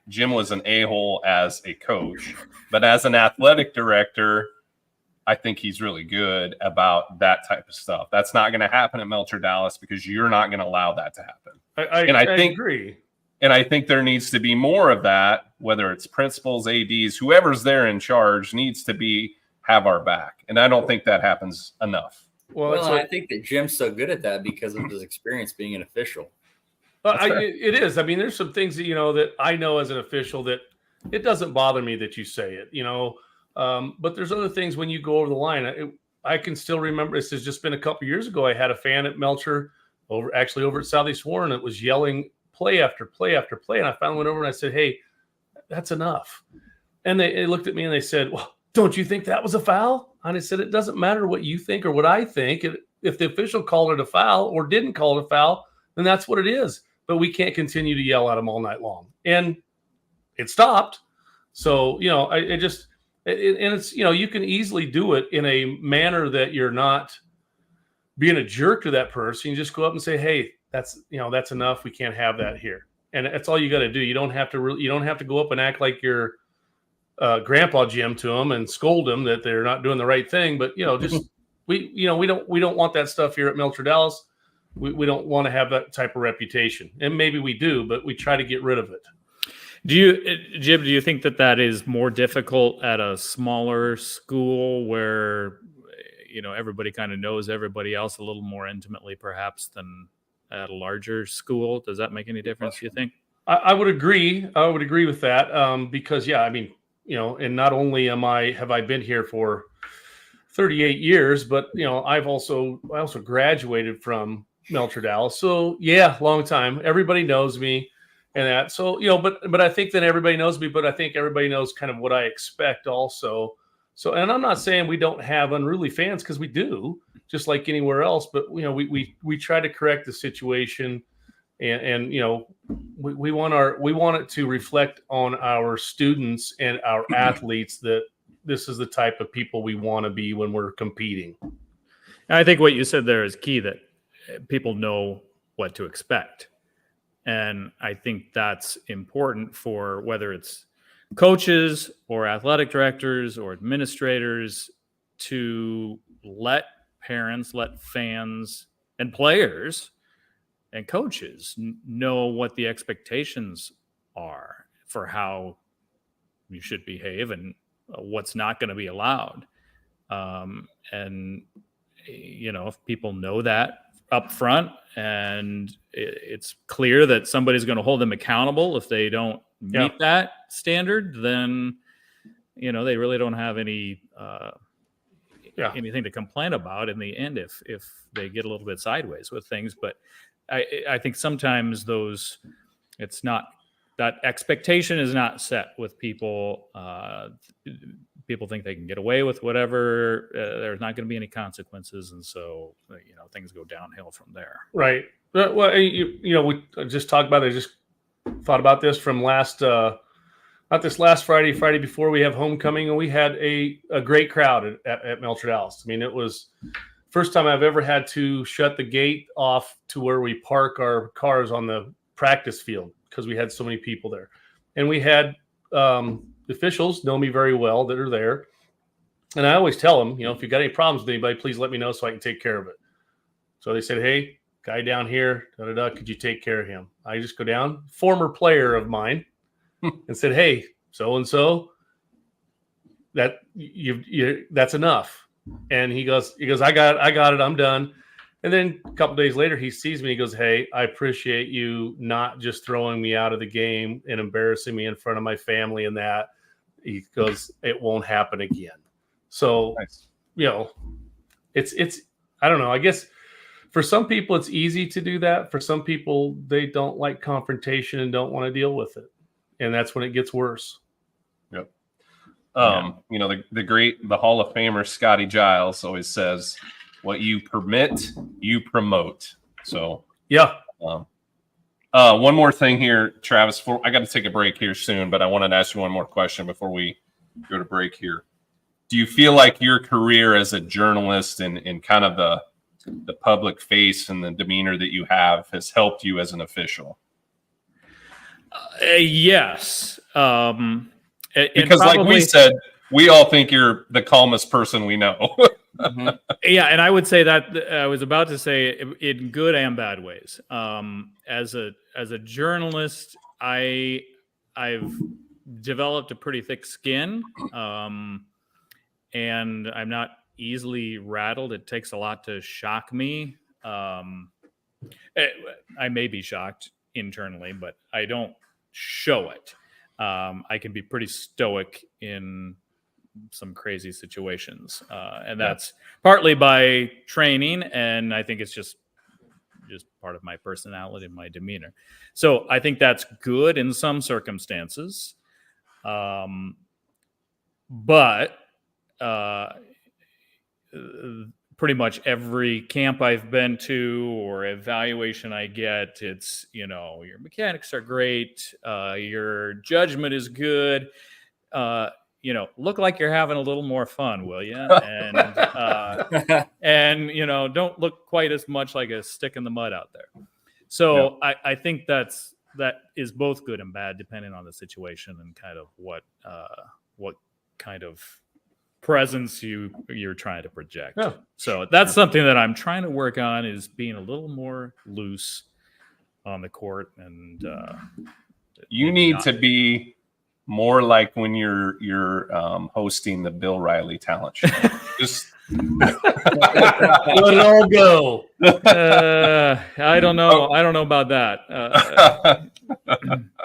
Jim was an a-hole as a coach, but as an athletic director, I think he's really good about that type of stuff. That's not going to happen at Melcher Dallas because you're not going to allow that to happen. I think, agree. And I think there needs to be more of that, whether it's principals, ADs, whoever's there in charge needs to have our back. And I don't think that happens enough. Well, I think that Jim's so good at that because of his experience being an official. It is. I mean, there's some things that, that I know as an official that it doesn't bother me that you say it, but there's other things when you go over the line. I can still remember, this has just been a couple years ago. I had a fan at Melcher over at Southeast Warren that was yelling play after play after play. And I finally went over and I said, hey, that's enough. And they looked at me and they said, well, don't you think that was a foul? And I said, it doesn't matter what you think or what I think. If the official called it a foul or didn't call it a foul, then that's what it is. But we can't continue to yell at them all night long. And it stopped. So, it's, you can easily do it in a manner that you're not being a jerk to that person. You just go up and say, hey, that's enough. We can't have that here. And that's all you got to do. You don't have to go up and act like you're Grandpa Jim to them and scold them that they're not doing the right thing. But, we don't want that stuff here at Melcher Dallas. We don't want to have that type of reputation. And maybe we do, but we try to get rid of it. Jim, do you think that is more difficult at a smaller school where, everybody kind of knows everybody else a little more intimately perhaps than at a larger school? Does that make any difference, do you think? I would agree. I would agree with that because, and not only have I been here for 38 years, but, I also graduated from Melcher Dallas. So, long time. Everybody knows me. And that, so, but I think that everybody knows me, but I think everybody knows kind of what I expect also. So, and I'm not saying we don't have unruly fans, because we do, just like anywhere else, but, we try to correct the situation and we want it to reflect on our students and our athletes that this is the type of people we want to be when we're competing. I think what you said there is key, that people know what to expect. And I think that's important for whether it's coaches or athletic directors or administrators to let parents, let fans and players and coaches know what the expectations are for how you should behave and what's not going to be allowed. If people know that up front and it's clear that somebody's going to hold them accountable if they don't meet that standard, then they really don't have anything to complain about in the end if they get a little bit sideways with things. But I think sometimes it's not, that expectation is not set with people. People think they can get away with whatever. There's not going to be any consequences, and so things go downhill from there. Right. Well, we just talked about it. I just thought about this from not this last Friday before we have homecoming, and we had a great crowd at Melcher Dallas. I mean, it was first time I've ever had to shut the gate off to where we park our cars on the practice field because we had so many people there, and we had officials know me very well that are there. And I always tell them, if you got any problems with anybody, please let me know so I can take care of it. So they said, hey, guy down here, could you take care of him? I just go down, former player of mine, and said, hey, so-and-so, that's enough. And he goes, I got it. I'm done. And then a couple days later, he sees me. He goes, hey, I appreciate you not just throwing me out of the game and embarrassing me in front of my family and that. He goes, it won't happen again. So, nice. It's I don't know. I guess for some people, it's easy to do that. For some people, they don't like confrontation and don't want to deal with it. And that's when it gets worse. Yep. The Hall of Famer Scotty Giles always says, what you permit, you promote. So, yeah. One more thing here, Travis. I got to take a break here soon, but I wanted to ask you one more question before we go to break here. Do you feel like your career as a journalist and kind of the public face and the demeanor that you have has helped you as an official? Yes. Because like we said, we all think you're the calmest person we know. Mm-hmm. Yeah, and I would say that I was about to say in good and bad ways. As a journalist, I've developed a pretty thick skin, and I'm not easily rattled. It takes a lot to shock me. I may be shocked internally, but I don't show it. I can be pretty stoic in some crazy situations, and that's partly by training, and I think it's just part of my personality and my demeanor. So I think that's good in some circumstances, but pretty much every camp I've been to or evaluation I get, it's, your mechanics are great, your judgment is good, look like you're having a little more fun, will you? And don't look quite as much like a stick in the mud out there. So I think that is both good and bad, depending on the situation and kind of what kind of presence you're trying to project. Yeah. So that's something that I'm trying to work on, is being a little more loose on the court. And you need to be more like when you're hosting the Bill Riley talent show. Just let it all go. I don't know. I don't know about that. I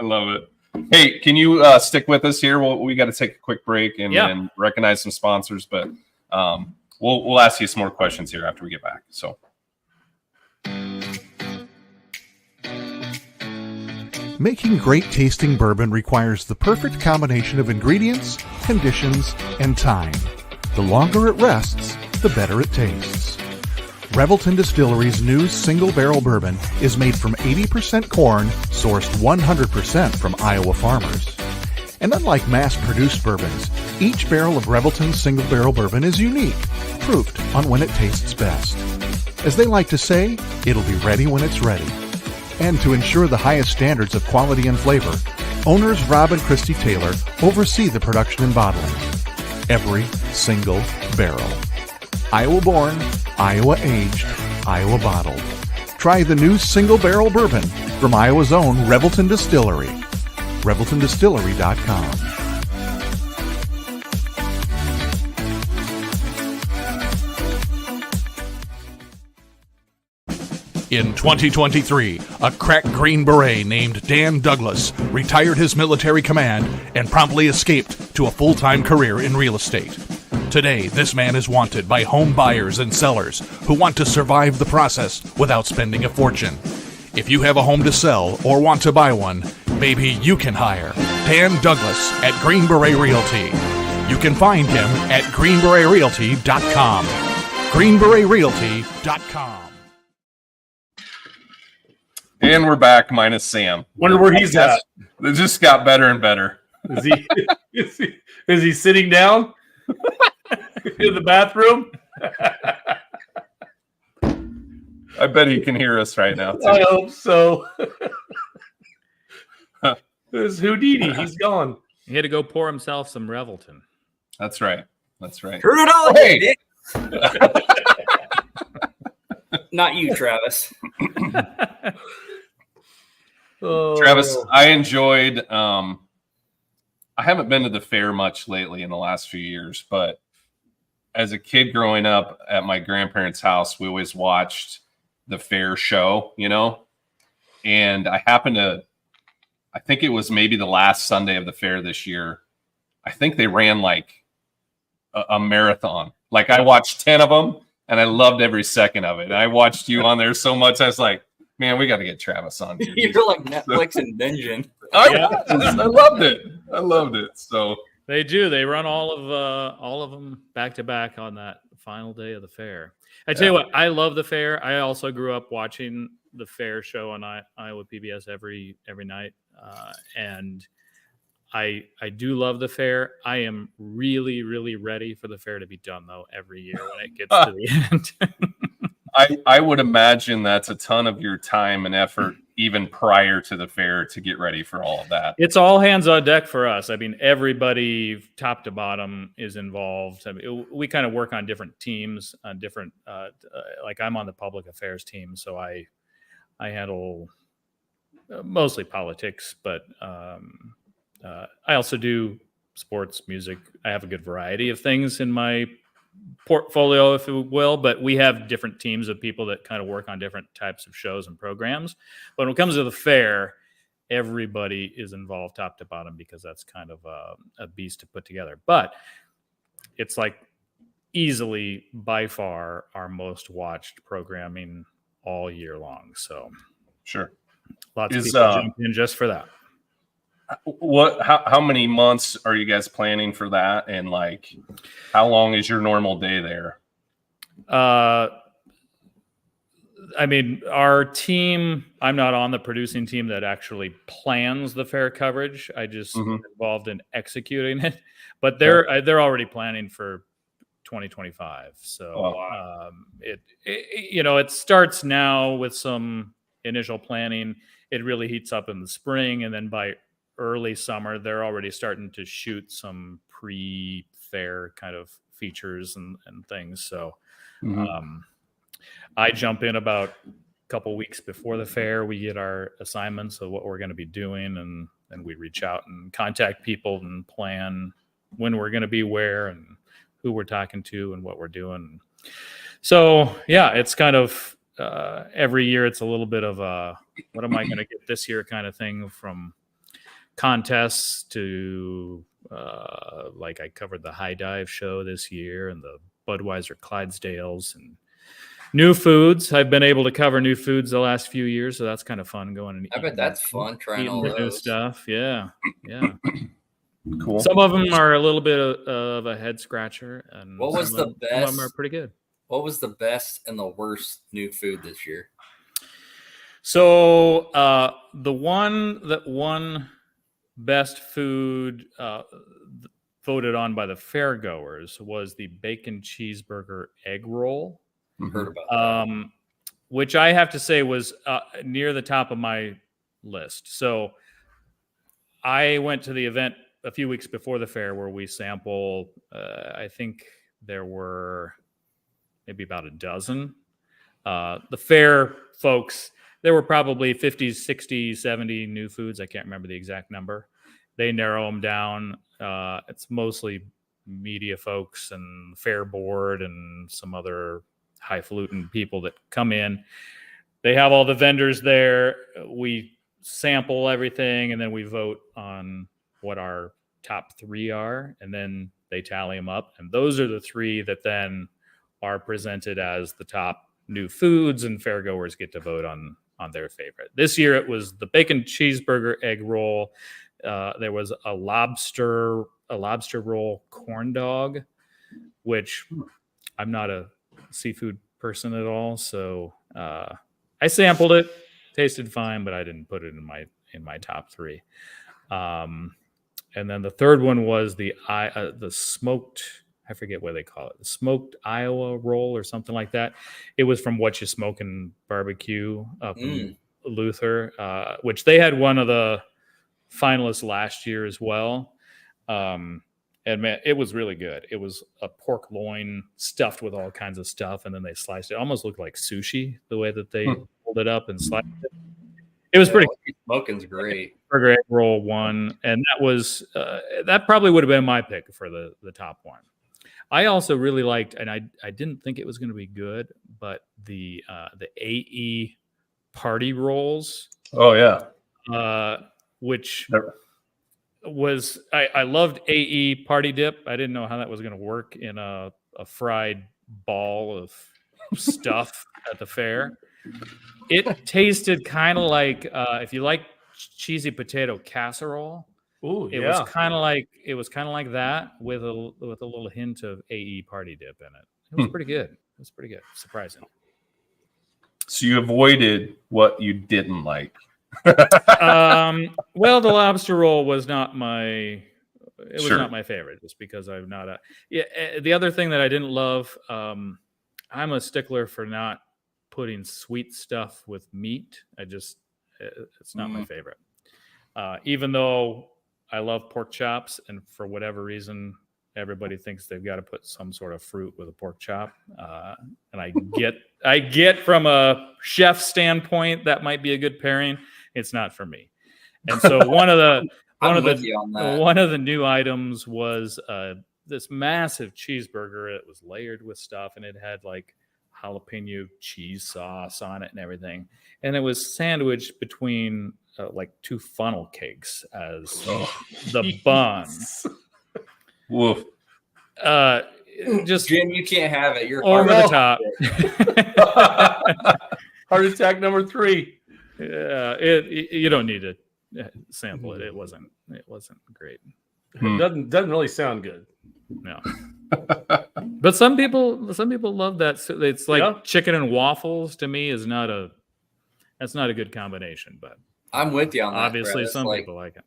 love it. Hey, can you stick with us here? We got to take a quick break and recognize some sponsors, but we'll ask you some more questions here after we get back. So. Making great tasting bourbon requires the perfect combination of ingredients, conditions, and time. The longer it rests, the better it tastes. Revelton Distillery's new single barrel bourbon is made from 80% corn, sourced 100% from Iowa farmers. And unlike mass-produced bourbons, each barrel of Revelton's single barrel bourbon is unique, proofed on when it tastes best. As they like to say, it'll be ready when it's ready. And to ensure the highest standards of quality and flavor, owners Rob and Christy Taylor oversee the production and bottling. Every single barrel. Iowa born, Iowa aged, Iowa bottled. Try the new single barrel bourbon from Iowa's own Revelton Distillery. ReveltonDistillery.com. In 2023, a crack Green Beret named Dan Douglas retired his military command and promptly escaped to a full-time career in real estate. Today, this man is wanted by home buyers and sellers who want to survive the process without spending a fortune. If you have a home to sell or want to buy one, maybe you can hire Dan Douglas at Green Beret Realty. You can find him at greenberetrealty.com. greenberetrealty.com. And we're back, minus Sam. Wonder where he's at. It just got better and better. Is he sitting down in the bathroom? I bet he can hear us right now, too. I hope so. There's Houdini. He's gone. He had to go pour himself some Revelton. That's right. That's right. Hey! Not you, Travis. Travis, I enjoyed I haven't been to the fair much lately in the last few years, but as a kid growing up at my grandparents' house, we always watched the fair show, and I think it was maybe the last Sunday of the fair this year. I think they ran like a marathon. Like I watched 10 of them and I loved every second of it. And I watched you on there so much. I was like, man, we got to get Travis on here. You're like Netflix and binging. I loved it. I loved it. So they do. They run all of them back to back on that final day of the fair. I tell you what, I love the fair. I also grew up watching the fair show on Iowa PBS every night, and I do love the fair. I am really, really ready for the fair to be done, though, every year when it gets to the end. I would imagine that's a ton of your time and effort, even prior to the fair, to get ready for all of that. It's all hands on deck for us. I mean, everybody top to bottom is involved. I mean, we kind of work on different teams, on different, like I'm on the public affairs team. So I handle mostly politics, but I also do sports, music. I have a good variety of things in my portfolio, if you will, but we have different teams of people that kind of work on different types of shows and programs. But when it comes to the fair, everybody is involved top to bottom because that's kind of a beast to put together. But it's like easily by far our most watched programming all year long. So Sure. lots of people jump in just for that. How many months are you guys planning for that? And like, how long is your normal day there? I mean, our team, I'm not on the producing team that actually plans the fair coverage. I just involved in executing it, but they're already planning for 2025. So it starts now with some initial planning. It really heats up in the spring, and then by early summer, they're already starting to shoot some pre-fair kind of features and things. So I jump in about a couple weeks before the fair. We get our assignments of what we're going to be doing, and we reach out and contact people and plan when we're going to be where and who we're talking to and what we're doing. So, yeah, it's kind of every year it's a little bit of a what am I going to get this year kind of thing, from contests to like I covered the high dive show this year and the Budweiser Clydesdales and new foods. I've been able to cover new foods the last few years, so that's kind of fun going and I bet that's fun trying all the those new stuff. Yeah. Cool. Some of them are a little bit of a head scratcher, and what was the best? Some of them are pretty good. What was the best and the worst new food this year? So the one that won best food voted on by the fairgoers was the bacon cheeseburger egg roll. Heard about that. Which I have to say was near the top of my list. So I went to the event a few weeks before the fair where we sample, I think there were maybe about a dozen. The fair folks, there were probably 50, 60, 70 new foods. I can't remember the exact number. They narrow them down. It's mostly media folks and fair board and some other highfalutin people that come in. They have all the vendors there. We sample everything, and then we vote on what our top three are, and then they tally them up. And those are the three that then are presented as the top new foods, and fairgoers get to vote on their favorite. This year it was the bacon cheeseburger egg roll. There was a lobster roll corn dog, which I'm not a seafood person at all, so I sampled it, tasted fine, but I didn't put it in my top three. And then the third one was the smoked, I forget what they call it, the smoked Iowa roll or something like that. It was from What You Smokin' Barbecue up in Luther, which they had one of the finalists last year as well. And man, it was really good. It was a pork loin stuffed with all kinds of stuff, and then they sliced it. It almost looked like sushi, the way that they pulled it up and sliced it. It was pretty cool. Smoking's great. Burger egg roll won, and that was that probably would have been my pick for the top one. I also really liked, and I didn't think it was going to be good, but the AE party rolls. Oh yeah. Which was I loved AE party dip. I didn't know how that was going to work in a fried ball of stuff at the fair. It tasted kind of like if you like cheesy potato casserole. Ooh, It was kind of like that with a little hint of AE party dip in it. It was pretty good. It was pretty good. Surprising. So you avoided what you didn't like. Well, the lobster roll was not my favorite, just because I'm not a. Yeah. The other thing that I didn't love, I'm a stickler for not putting sweet stuff with meat. It's not my favorite. Even though I love pork chops, and for whatever reason, everybody thinks they've got to put some sort of fruit with a pork chop. And I get from a chef standpoint, that might be a good pairing. It's not for me. And so one of with you on that. the new items was this massive cheeseburger. It was layered with stuff, and it had like jalapeno cheese sauce on it and everything. And it was sandwiched between like 2 funnel cakes as the bun. Woof. Just Jim, you can't have it. You're over the top. Heart attack number 3. You don't need to sample it. It wasn't great. Doesn't really sound good. No. But some people love that. So it's like chicken and waffles to me that's not a good combination, but I'm with you on that. obviously Brad. some Like, people like it.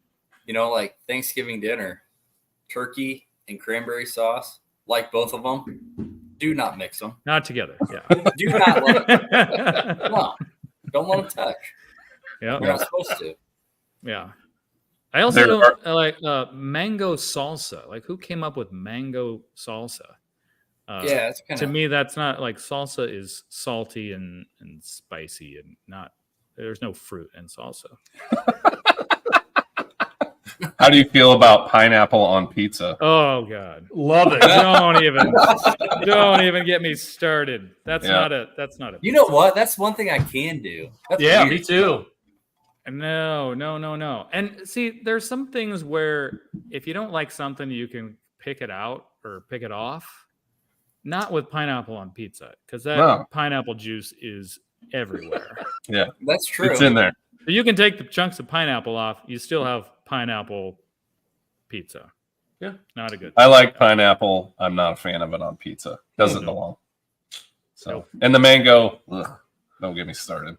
like Thanksgiving dinner, turkey and cranberry sauce, like both of them. Do not mix them. Not together. Yeah. Do not let them. No, don't let them touch. Yeah. You're not supposed to. Yeah. I also don't like mango salsa. Like, who came up with mango salsa? Yeah, it's kind to of. me, that's not like salsa is salty and spicy and not. There's no fruit in salsa. How do you feel about pineapple on pizza? Oh God, Love it. don't even get me started. That's not a. You know what? That's one thing I can do. That's Yeah, weird. me too. No. And see, there's some things where if you don't like something, you can pick it out or pick it off. Not with pineapple on pizza, because that pineapple juice is everywhere. Yeah, That's true. it's in there. So you can take the chunks of pineapple off. You still have pineapple pizza. Yeah, not a good. I like pineapple. I'm not a fan of it on pizza. Doesn't belong. So, Nope. and the mango, don't get me started.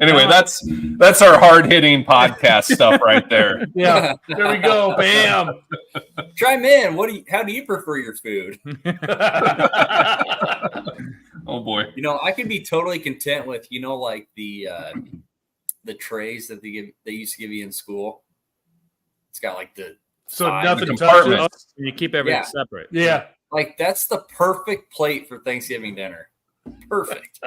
Anyway, that's our hard-hitting podcast stuff right there. Yeah, there we go. Bam. Chime in. How do you prefer your food? Oh boy. I could be totally content with, like the trays that they used to give you in school. It's got like So five nothing compartments. touches. You keep everything separate. Yeah. like that's the perfect plate for Thanksgiving dinner. Perfect.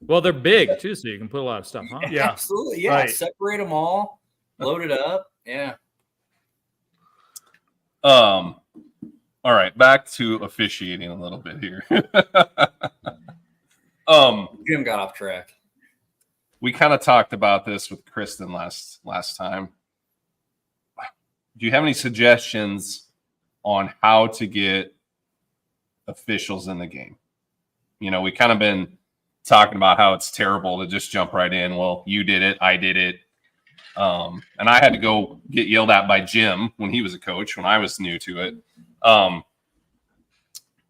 Well, they're big too, so you can put a lot of stuff on. Yeah. Absolutely. Yeah. Right. Separate them all, load it up. Yeah. All right, back to officiating a little bit here. Jim got off track. We kind of talked about this with Kristen last time. Do you have any suggestions on how to get officials in the game? We kind of been talking about how it's terrible to just jump right in. Well, you did it, I did it. And I had to go get yelled at by Jim when he was a coach, when I was new to it.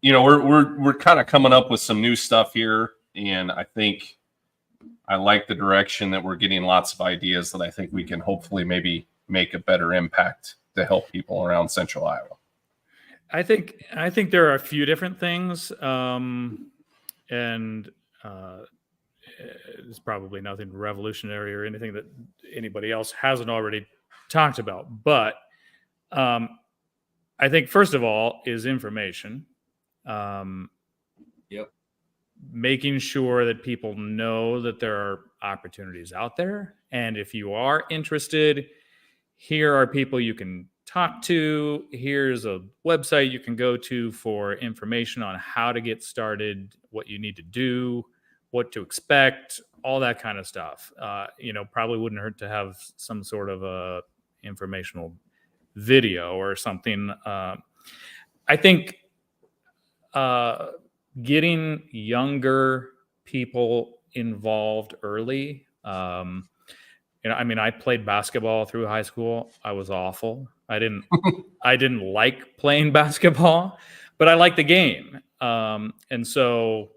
We're kind of coming up with some new stuff here, and I think I like the direction that we're getting lots of ideas that I think we can hopefully maybe make a better impact to help people around Central Iowa. I think there are a few different things, and it's probably nothing revolutionary or anything that anybody else hasn't already talked about. But I think first of all is information. Yep. Making sure that people know that there are opportunities out there, and if you are interested, here are people you can talk to. Here's a website you can go to for information on how to get started, what you need to do, what to expect, all that kind of stuff. Probably wouldn't hurt to have some sort of a informational video or something. I think getting younger people involved early. I played basketball through high school. I was awful. I didn't like playing basketball, but I liked the game. And so,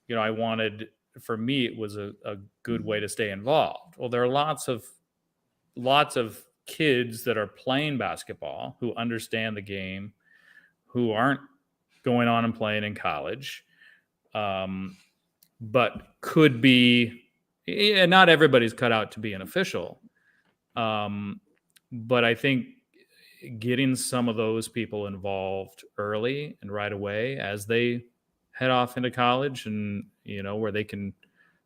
I wanted, for me, it was a good way to stay involved. Well, there are lots of kids that are playing basketball who understand the game, who aren't going on and playing in college, but could be. Not everybody's cut out to be an official, but I think getting some of those people involved early and right away as they head off into college, and where they can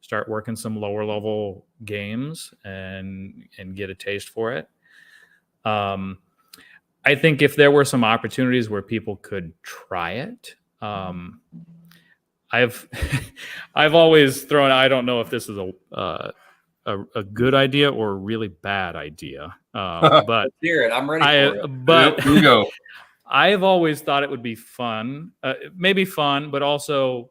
start working some lower level games and get a taste for it. I think if there were some opportunities where people could try it, I've always thrown. I don't know if this is a good idea or a really bad idea, but Let's hear it. I'm ready for it. But Yep, you go. I've always thought it would be fun, maybe fun, but also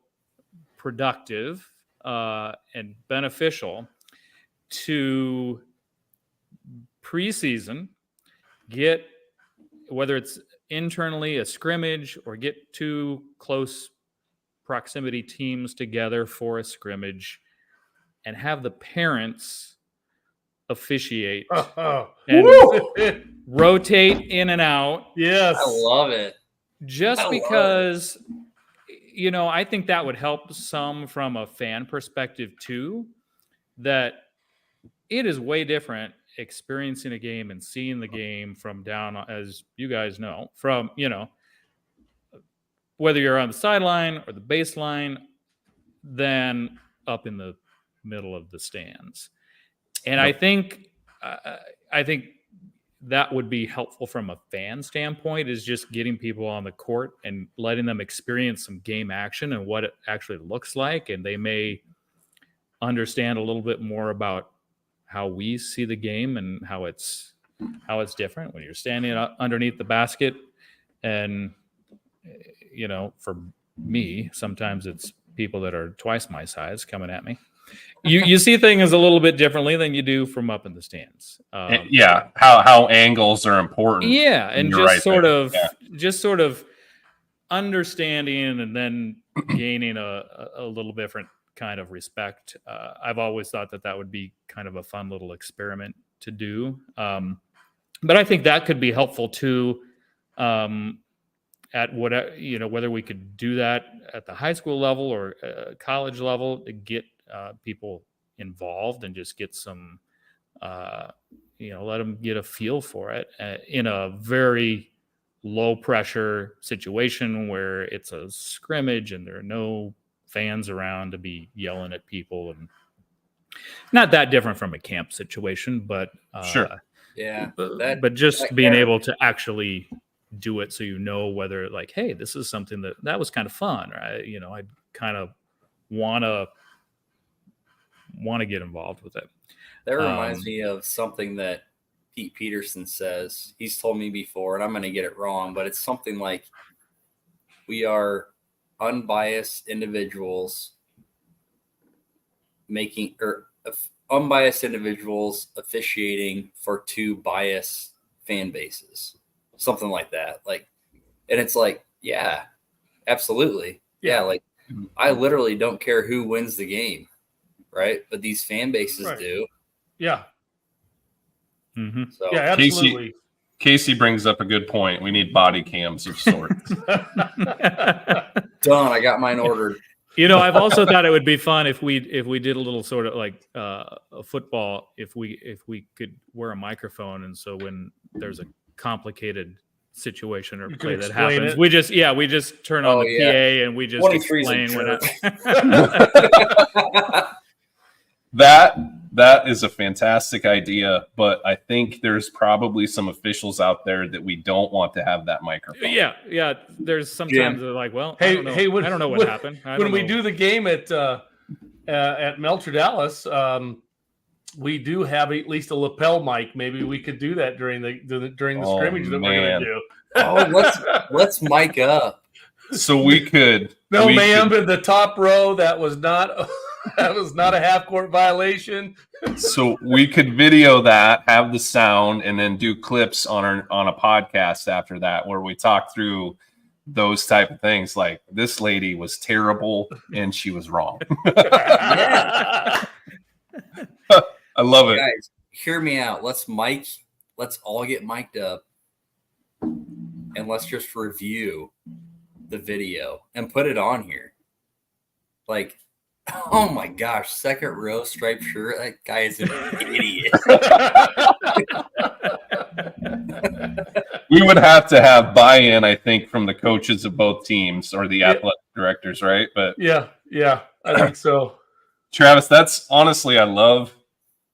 productive and beneficial to preseason get, whether it's internally a scrimmage or get two close proximity teams together for a scrimmage and have the parents officiate and rotate in and out. Yes. I love it. Just because, you know, I think that would help some from a fan perspective too, that it is way different experiencing a game and seeing the game from down, as you guys know, from, you know, whether you're on the sideline or the baseline, than up in the middle of the stands. And I think that would be helpful from a fan standpoint, is just getting people on the court and letting them experience some game action and what it actually looks like. And they may understand a little bit more about how we see the game and how it's different when you're standing underneath the basket. And, you know, for me, sometimes it's people that are twice my size coming at me. You see things a little bit differently than you do from up in the stands. Yeah, how angles are important. Yeah, and You're just right just sort of understanding and then gaining a little different kind of respect. I've always thought that would be kind of a fun little experiment to do. But I think that could be helpful too. At whatever, you know, whether we could do that at the high school level or college level, to get people involved and just get some, you know, let them get a feel for it in a very low pressure situation where it's a scrimmage and there are no fans around to be yelling at people, and not that different from a camp situation, but Sure. Yeah. But just being able to actually do it, so you know whether, like, hey, this is something that was kind of fun, right? You know, I kind of want to get involved with it. That reminds me of something that Pete Peterson says. He's told me before, and I'm going to get it wrong, but it's something like, we are unbiased individuals unbiased individuals officiating for two biased fan bases. Something like that. Like, and it's like, yeah, absolutely. Yeah. Like, I literally don't care who wins the game. Right. But these fan bases do. Yeah. Mm-hmm. So, yeah, absolutely. Casey brings up a good point. We need body cams of sorts. Done. I got mine ordered. You know, I've also thought it would be fun if we did a little sort of like a football, if we could wear a microphone, and so when there's a complicated situation or play that happens, we just turn on the PA and we just explain what That is a fantastic idea, but I think there's probably some officials out there that we don't want to have that microphone. Yeah. There's sometimes they're like, well, I don't know what happened. When we do the game at Melcher Dallas, we do have at least a lapel mic. Maybe we could do that during the scrimmage that we're going to do. Oh, let's mic up. So we could. No, ma'am, in the top row, that was not a half court violation. So we could video that, have the sound, and then do clips on a podcast after that, where we talk through those type of things. Like, this lady was terrible and she was wrong. I love it. Guys, hear me out. Let's all get mic'd up, and let's just review the video and put it on here. Like, oh my gosh, second row, striped shirt. That guy is an idiot. We would have to have buy-in, I think, from the coaches of both teams or the athletic directors, right? But yeah, I think so. Travis, that's honestly, I love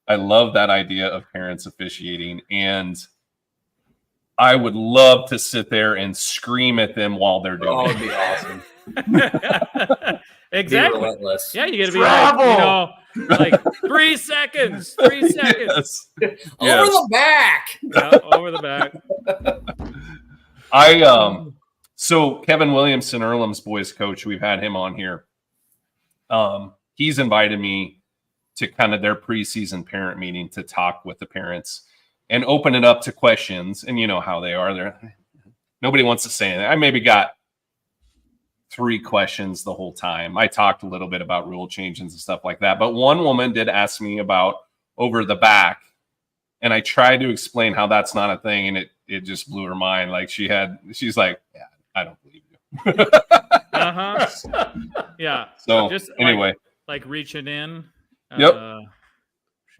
that idea of parents officiating, and I would love to sit there and scream at them while they're doing Oh, it. it'd be awesome. Be Exactly. relentless. Yeah, you got to be like, like 3 seconds, 3 seconds. Yes. Over the back. Yeah, over the back. So Kevin Williamson, Earlham's boys coach, we've had him on here. He's invited me to kind of their preseason parent meeting to talk with the parents and open it up to questions. And you know how they are. Nobody wants to say anything. I maybe got 3 questions the whole time. I talked a little bit about rule changes and stuff like that. But one woman did ask me about over the back. And I tried to explain how that's not a thing. And it just blew her mind. Like she's like, yeah, I don't believe you. Yeah. So just anyway. Like reaching in. Yep.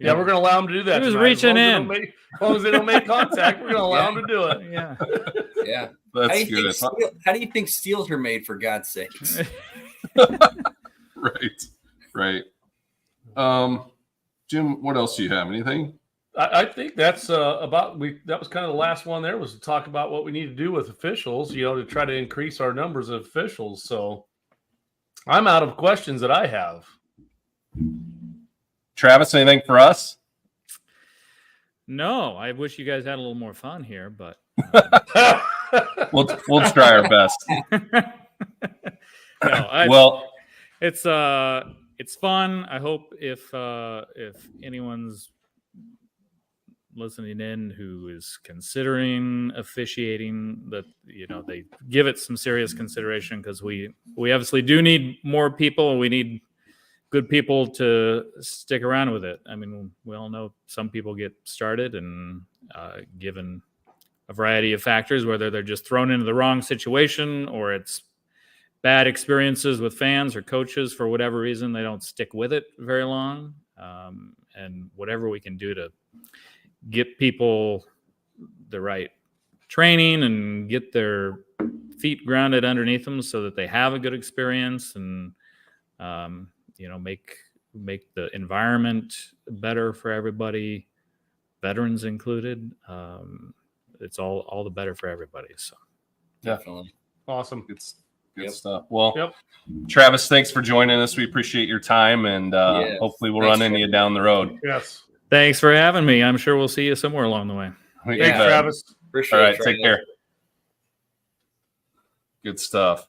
Yeah, we're going to allow them to do that. He was tonight. reaching in. As long as they don't make contact, we're going to allow them to do it. Yeah. Yeah. That's good. How do you think steals are made, for God's sakes? Right. Jim, what else do you have? Anything? I think that's that was kind of the last one there, was to talk about what we need to do with officials, to try to increase our numbers of officials. So I'm out of questions that I have. Travis, anything for us? No, I wish you guys had a little more fun here, but We'll try our best. It's fun. I hope if anyone's listening in who is considering officiating, that they give it some serious consideration, because we obviously do need more people, and we need good people to stick around with it. I mean, we all know some people get started and given a variety of factors, whether they're just thrown into the wrong situation or it's bad experiences with fans or coaches for whatever reason, they don't stick with it very long. And whatever we can do to get people the right training and get their feet grounded underneath them so that they have a good experience, and make the environment better for everybody, veterans included. It's all the better for everybody. So definitely awesome. Good stuff. Well, Travis, thanks for joining us. We appreciate your time, and hopefully we'll run into you down the road. Yes. Thanks for having me. I'm sure we'll see you somewhere along the way. Thanks, Travis. Appreciate All right, it, take care. Good stuff.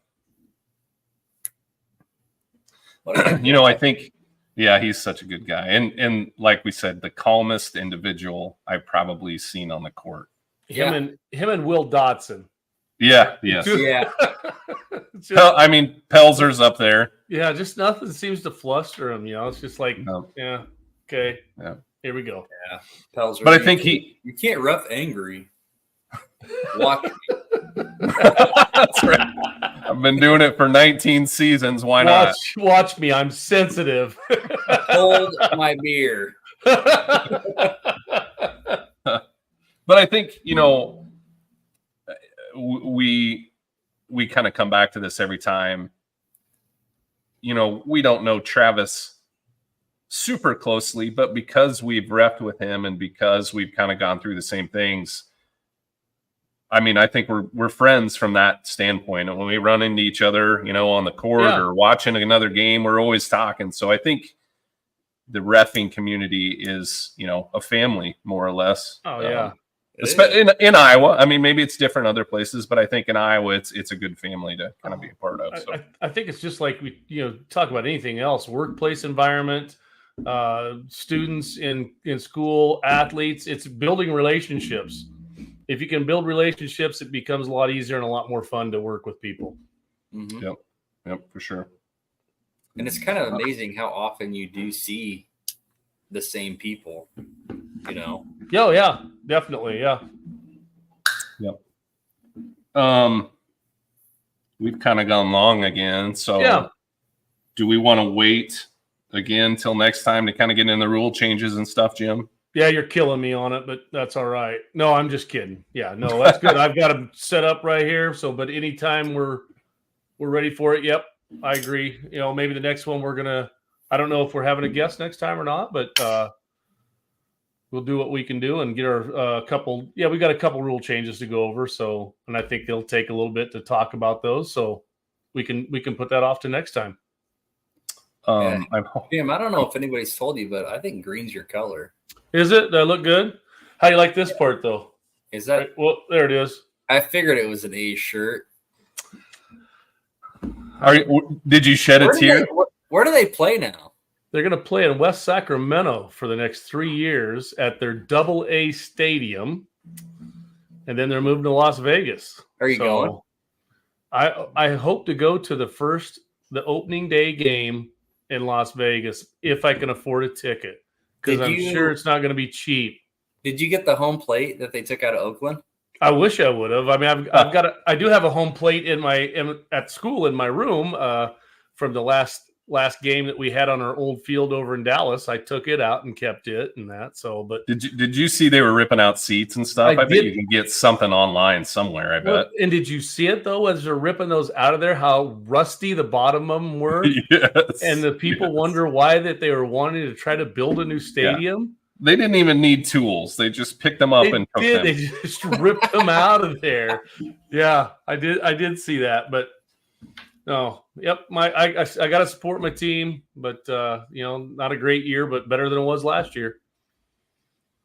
I think, he's such a good guy. And like we said, the calmest individual I've probably seen on the court. Him and Will Dotson. Yeah, yes. Yeah. Pelzer's up there. Yeah, just nothing seems to fluster him. It's just like, okay. Yeah. Here we go. Yeah. Pelzer, but I think you can't rough angry. Watch me. That's right. I've been doing it for 19 seasons. Why not? Watch me. I'm sensitive. Hold my beer. But I think, we kind of come back to this every time. We don't know Travis super closely, but because we've reffed with him and because we've kind of gone through the same things, I think we're friends from that standpoint. And when we run into each other, on the court or watching another game, we're always talking. So I think the reffing community is, a family, more or less. Oh, yeah. In Iowa. Maybe it's different other places, but I think in Iowa, it's a good family to kind of be a part of. So. I think it's just like we, talk about anything else, workplace environment, students in school, athletes. It's building relationships. If you can build relationships, it becomes a lot easier and a lot more fun to work with people. Mm-hmm. Yep, for sure. And it's kind of amazing how often you do see the same people, Oh, yeah, definitely. Yeah. Yep. We've kind of gone long again. So do we want to wait again till next time to kind of get in the rule changes and stuff, Jim? Yeah, you're killing me on it, but that's all right. No, I'm just kidding. Yeah, no, that's good. I've got them set up right here. So, but anytime we're ready for it. Yep, I agree. Maybe the next one we're gonna I don't know if we're having a guest next time or not, but we'll do what we can do and get our couple. Yeah, we got a couple rule changes to go over. So, and I think they'll take a little bit to talk about those. So we can put that off to next time. Jim, I don't know if anybody's told you, but I think green's your color. Is it? That look good? How do you like this part though? Is that? Right, well, there it is. I figured it was an A's shirt. Did you shed a tear? Where do they play now? They're going to play in West Sacramento for the next 3 years at their AA stadium, and then they're moving to Las Vegas. Are you going? I hope to go to the opening day game in Las Vegas if I can afford a ticket, because I'm sure it's not going to be cheap. Did you get the home plate that they took out of Oakland? I wish I would have. I mean, I do have a home plate at school in my room from the last game that we had on our old field over in Dallas. I took it out and kept it and that. So, but did you see they were ripping out seats and stuff? I bet you can get something online somewhere. I bet. And did you see it though, as they're ripping those out of there? How rusty the bottom of them were. Yes. And the people wonder why that they were wanting to try to build a new stadium. Yeah. They didn't even need tools. They just picked them up and took them. They just ripped them out of there. Yeah, I did see that, but no. Yep, I got to support my team, but not a great year, but better than it was last year.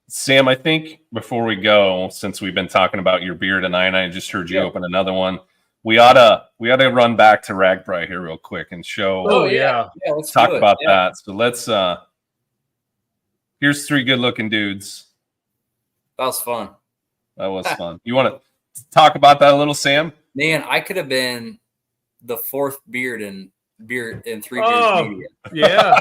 Sam, I think before we go, since we've been talking about your beer tonight, and I just heard you open another one. We ought to run back to Ragbri here real quick and show. Oh yeah, let's talk about that. So let's. Here's 3 good-looking dudes. That was fun. That was fun. You want to talk about that a little, Sam? Man, I could have been the 4th beard in 3 Beers Media. Yeah.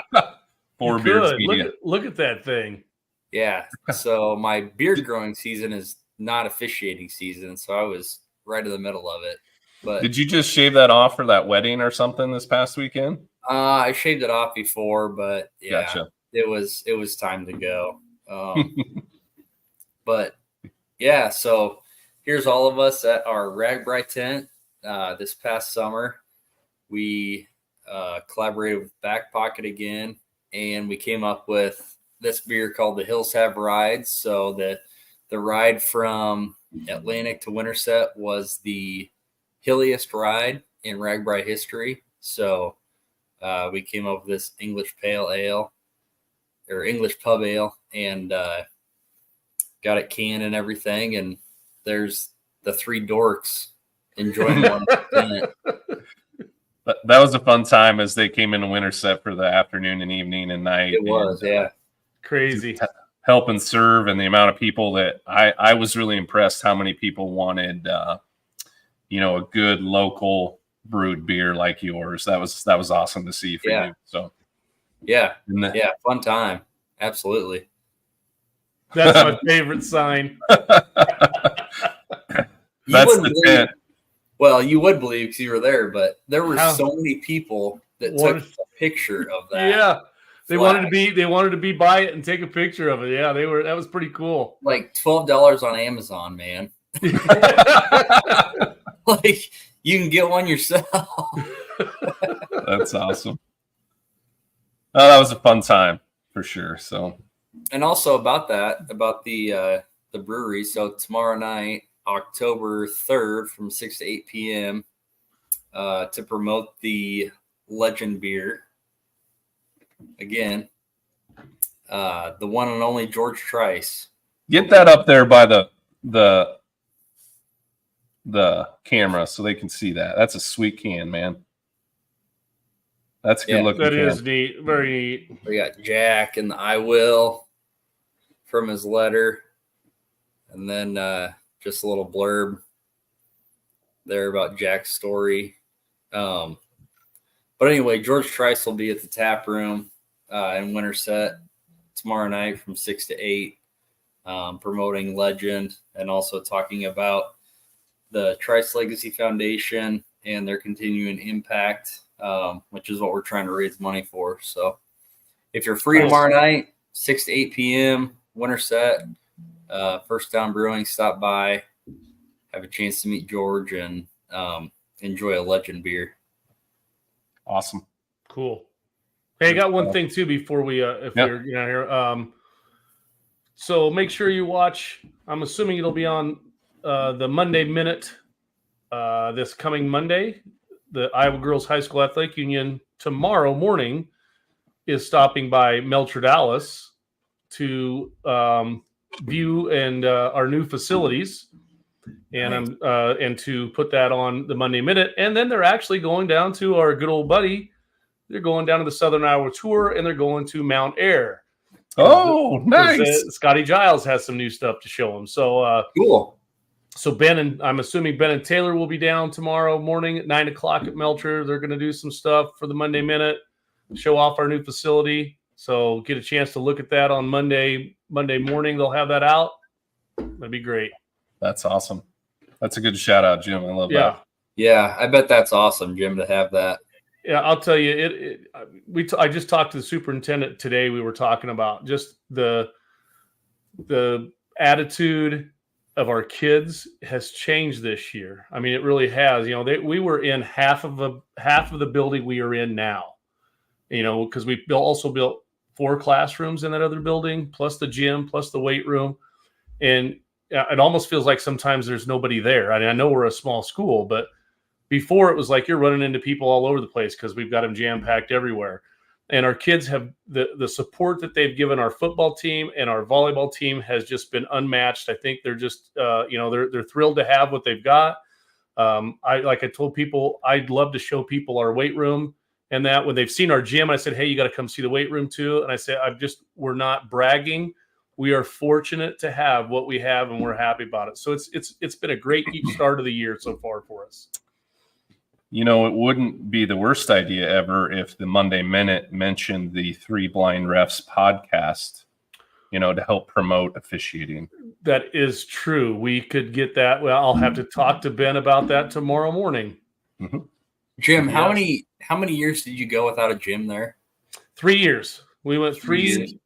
4 Beers Media. Look at that thing. Yeah. So my beard growing season is not officiating season, so I was right in the middle of it. But did you just shave that off for that wedding or something this past weekend? I shaved it off before, but yeah. Gotcha. It was time to go. But yeah, so here's all of us at our Ragbri tent this past summer. We collaborated with Back Pocket again, and we came up with this beer called the Hills Have Rides. So the ride from Atlantic to Winterset was the hilliest ride in Ragbri history. So we came up with this English Pale Ale. Or English pub ale, and got it canned and everything. And there's the 3 dorks enjoying one. That was a fun time as they came into Winterset for the afternoon and evening and night. It was, yeah, crazy. Help and serve, and the amount of people that I was really impressed how many people wanted, a good local brewed beer like yours. That was awesome to see for you. So. Yeah, fun time. Absolutely. That's my favorite sign. That's the tent. Well, you would believe because you were there, but there were so many people that took a picture of that. Yeah, they wanted to be by it and take a picture of it. Yeah, that was pretty cool. Like $12 on Amazon, man. Like you can get one yourself. That's awesome. Oh, that was a fun time for sure. So, and also about the brewery. So tomorrow night, October 3rd, from 6 to 8 p.m. To promote the Legend beer. Again, the one and only George Trice. Get that up there by the camera so they can see that. That's a sweet can, man. That's a good looking. That is neat. Very neat. We got Jack and the I Will from his letter. And then just a little blurb there about Jack's story. But anyway, George Trice will be at the tap room in Winterset tomorrow night from 6 to 8, promoting Legend and also talking about the Trice Legacy Foundation and their continuing impact, which is what we're trying to raise money for. So if you're free tomorrow night, 6 to 8 p.m., Winterset, First Down Brewing, stop by, have a chance to meet George, and enjoy a Legend beer. Awesome. Cool. Hey, I got one thing too before we, if you're here. So make sure you watch. I'm assuming it'll be on the Monday Minute this coming Monday. The Iowa Girls High School Athletic Union tomorrow morning is stopping by Melcher Dallas to view and our new facilities, and and to put that on the Monday Minute. And then they're actually going down to our good old buddy. They're going down to the Southern Iowa Tour, and they're going to Mount Air. Oh, nice! Scotty Giles has some new stuff to show them. So cool. So I'm assuming Ben and Taylor will be down tomorrow morning at 9:00 at Melcher. They're going to do some stuff for the Monday Minute, show off our new facility. So get a chance to look at that on Monday morning. They'll have that out. That'd be great. That's awesome. That's a good shout out, Jim. I love that. Yeah, I bet that's awesome, Jim, to have that. Yeah, I'll tell you. I just talked to the superintendent today. We were talking about just the attitude of our kids has changed this year. I mean, it really has. You know, we were in half of the building we are in now. You know, because we also built 4 classrooms in that other building, plus the gym, plus the weight room, and it almost feels like sometimes there's nobody there. I mean, I know we're a small school, but before it was like you're running into people all over the place because we've got them jam-packed everywhere. And our kids have the support that they've given our football team and our volleyball team has just been unmatched. I think they're just, they're thrilled to have what they've got. I told people, I'd love to show people our weight room, and that when they've seen our gym, I said, hey, you got to come see the weight room too. And I said, we're not bragging. We are fortunate to have what we have, and we're happy about it. So it's been a great start of the year so far for us. You know, it wouldn't be the worst idea ever if the Monday Minute mentioned the Three Blind Refs podcast, you know, to help promote officiating. That is true. We could get that. Well, I'll have to talk to Ben about that tomorrow morning. Mm-hmm. Jim, how many years did you go without a gym there? 3 years. We went 3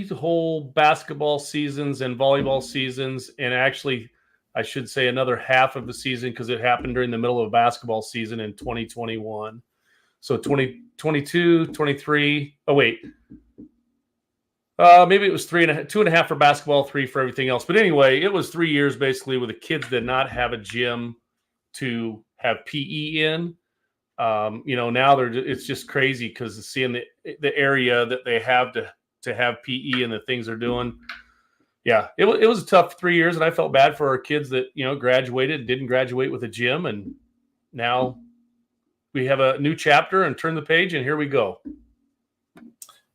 whole basketball seasons and volleyball seasons, and actually I should say another half of the season because it happened during the middle of basketball season in 2021. So 2022, 23. Oh, wait. Maybe it was 2.5 for basketball, 3 for everything else. But anyway, it was 3 years basically where the kids did not have a gym to have PE in. Now it's just crazy because seeing the area that they have to have PE and the things they're doing. Yeah, it was a tough 3 years, and I felt bad for our kids that, graduated, didn't graduate with a gym, and now we have a new chapter and turn the page, and here we go.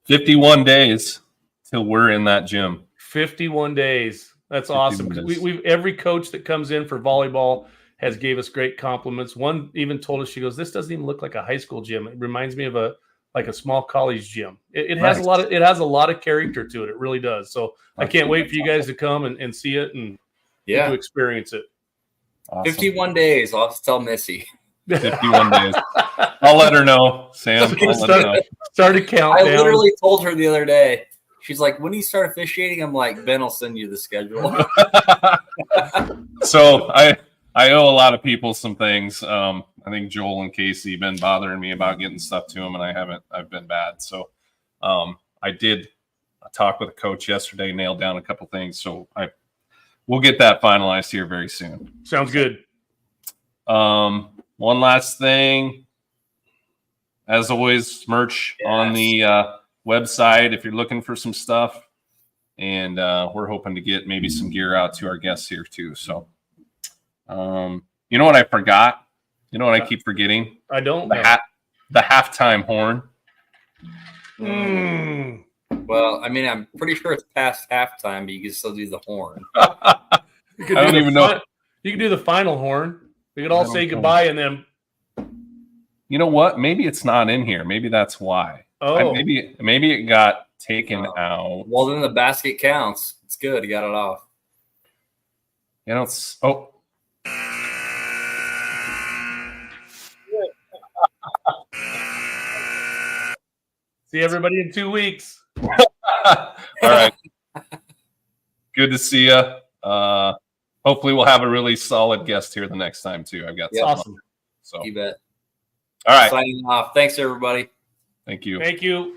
51 days till we're in that gym. 51 days. That's awesome. We've every coach that comes in for volleyball has gave us great compliments. One even told us, she goes, "This doesn't even look like a high school gym. It reminds me of a small college gym. It has a lot of character to it. It really does. So I can't wait for you guys to come and see it and to experience it." Awesome. 51 days. I'll have to tell Missy. 51 days. I'll let her know, Sam. I'll let her know. Start a countdown. I literally told her the other day. She's like, "When do you start officiating?" I'm like, "Ben will send you the schedule." So I owe a lot of people some things. I think Joel and Casey have been bothering me about getting stuff to them, and I haven't. I've been bad. So I did talk with a coach yesterday, nailed down a couple things. So we'll get that finalized here very soon. Sounds good. One last thing. As always, merch on the website if you're looking for some stuff. And we're hoping to get maybe some gear out to our guests here too. So you know what I forgot? You know what I keep forgetting? I don't know. The halftime horn. Well, I mean, I'm pretty sure it's past halftime, but you can still do the horn. I don't even know. You can do the final horn. We could all say goodbye and then. You know what? Maybe it's not in here. Maybe that's why. Oh, maybe it got taken out. Well, then the basket counts. It's good. You got it off. You know, it's see everybody in 2 weeks. All right. Good to see you. Hopefully we'll have a really solid guest here the next time too. I've got awesome. So you bet. All right. Signing off. Thanks everybody. Thank you. Thank you.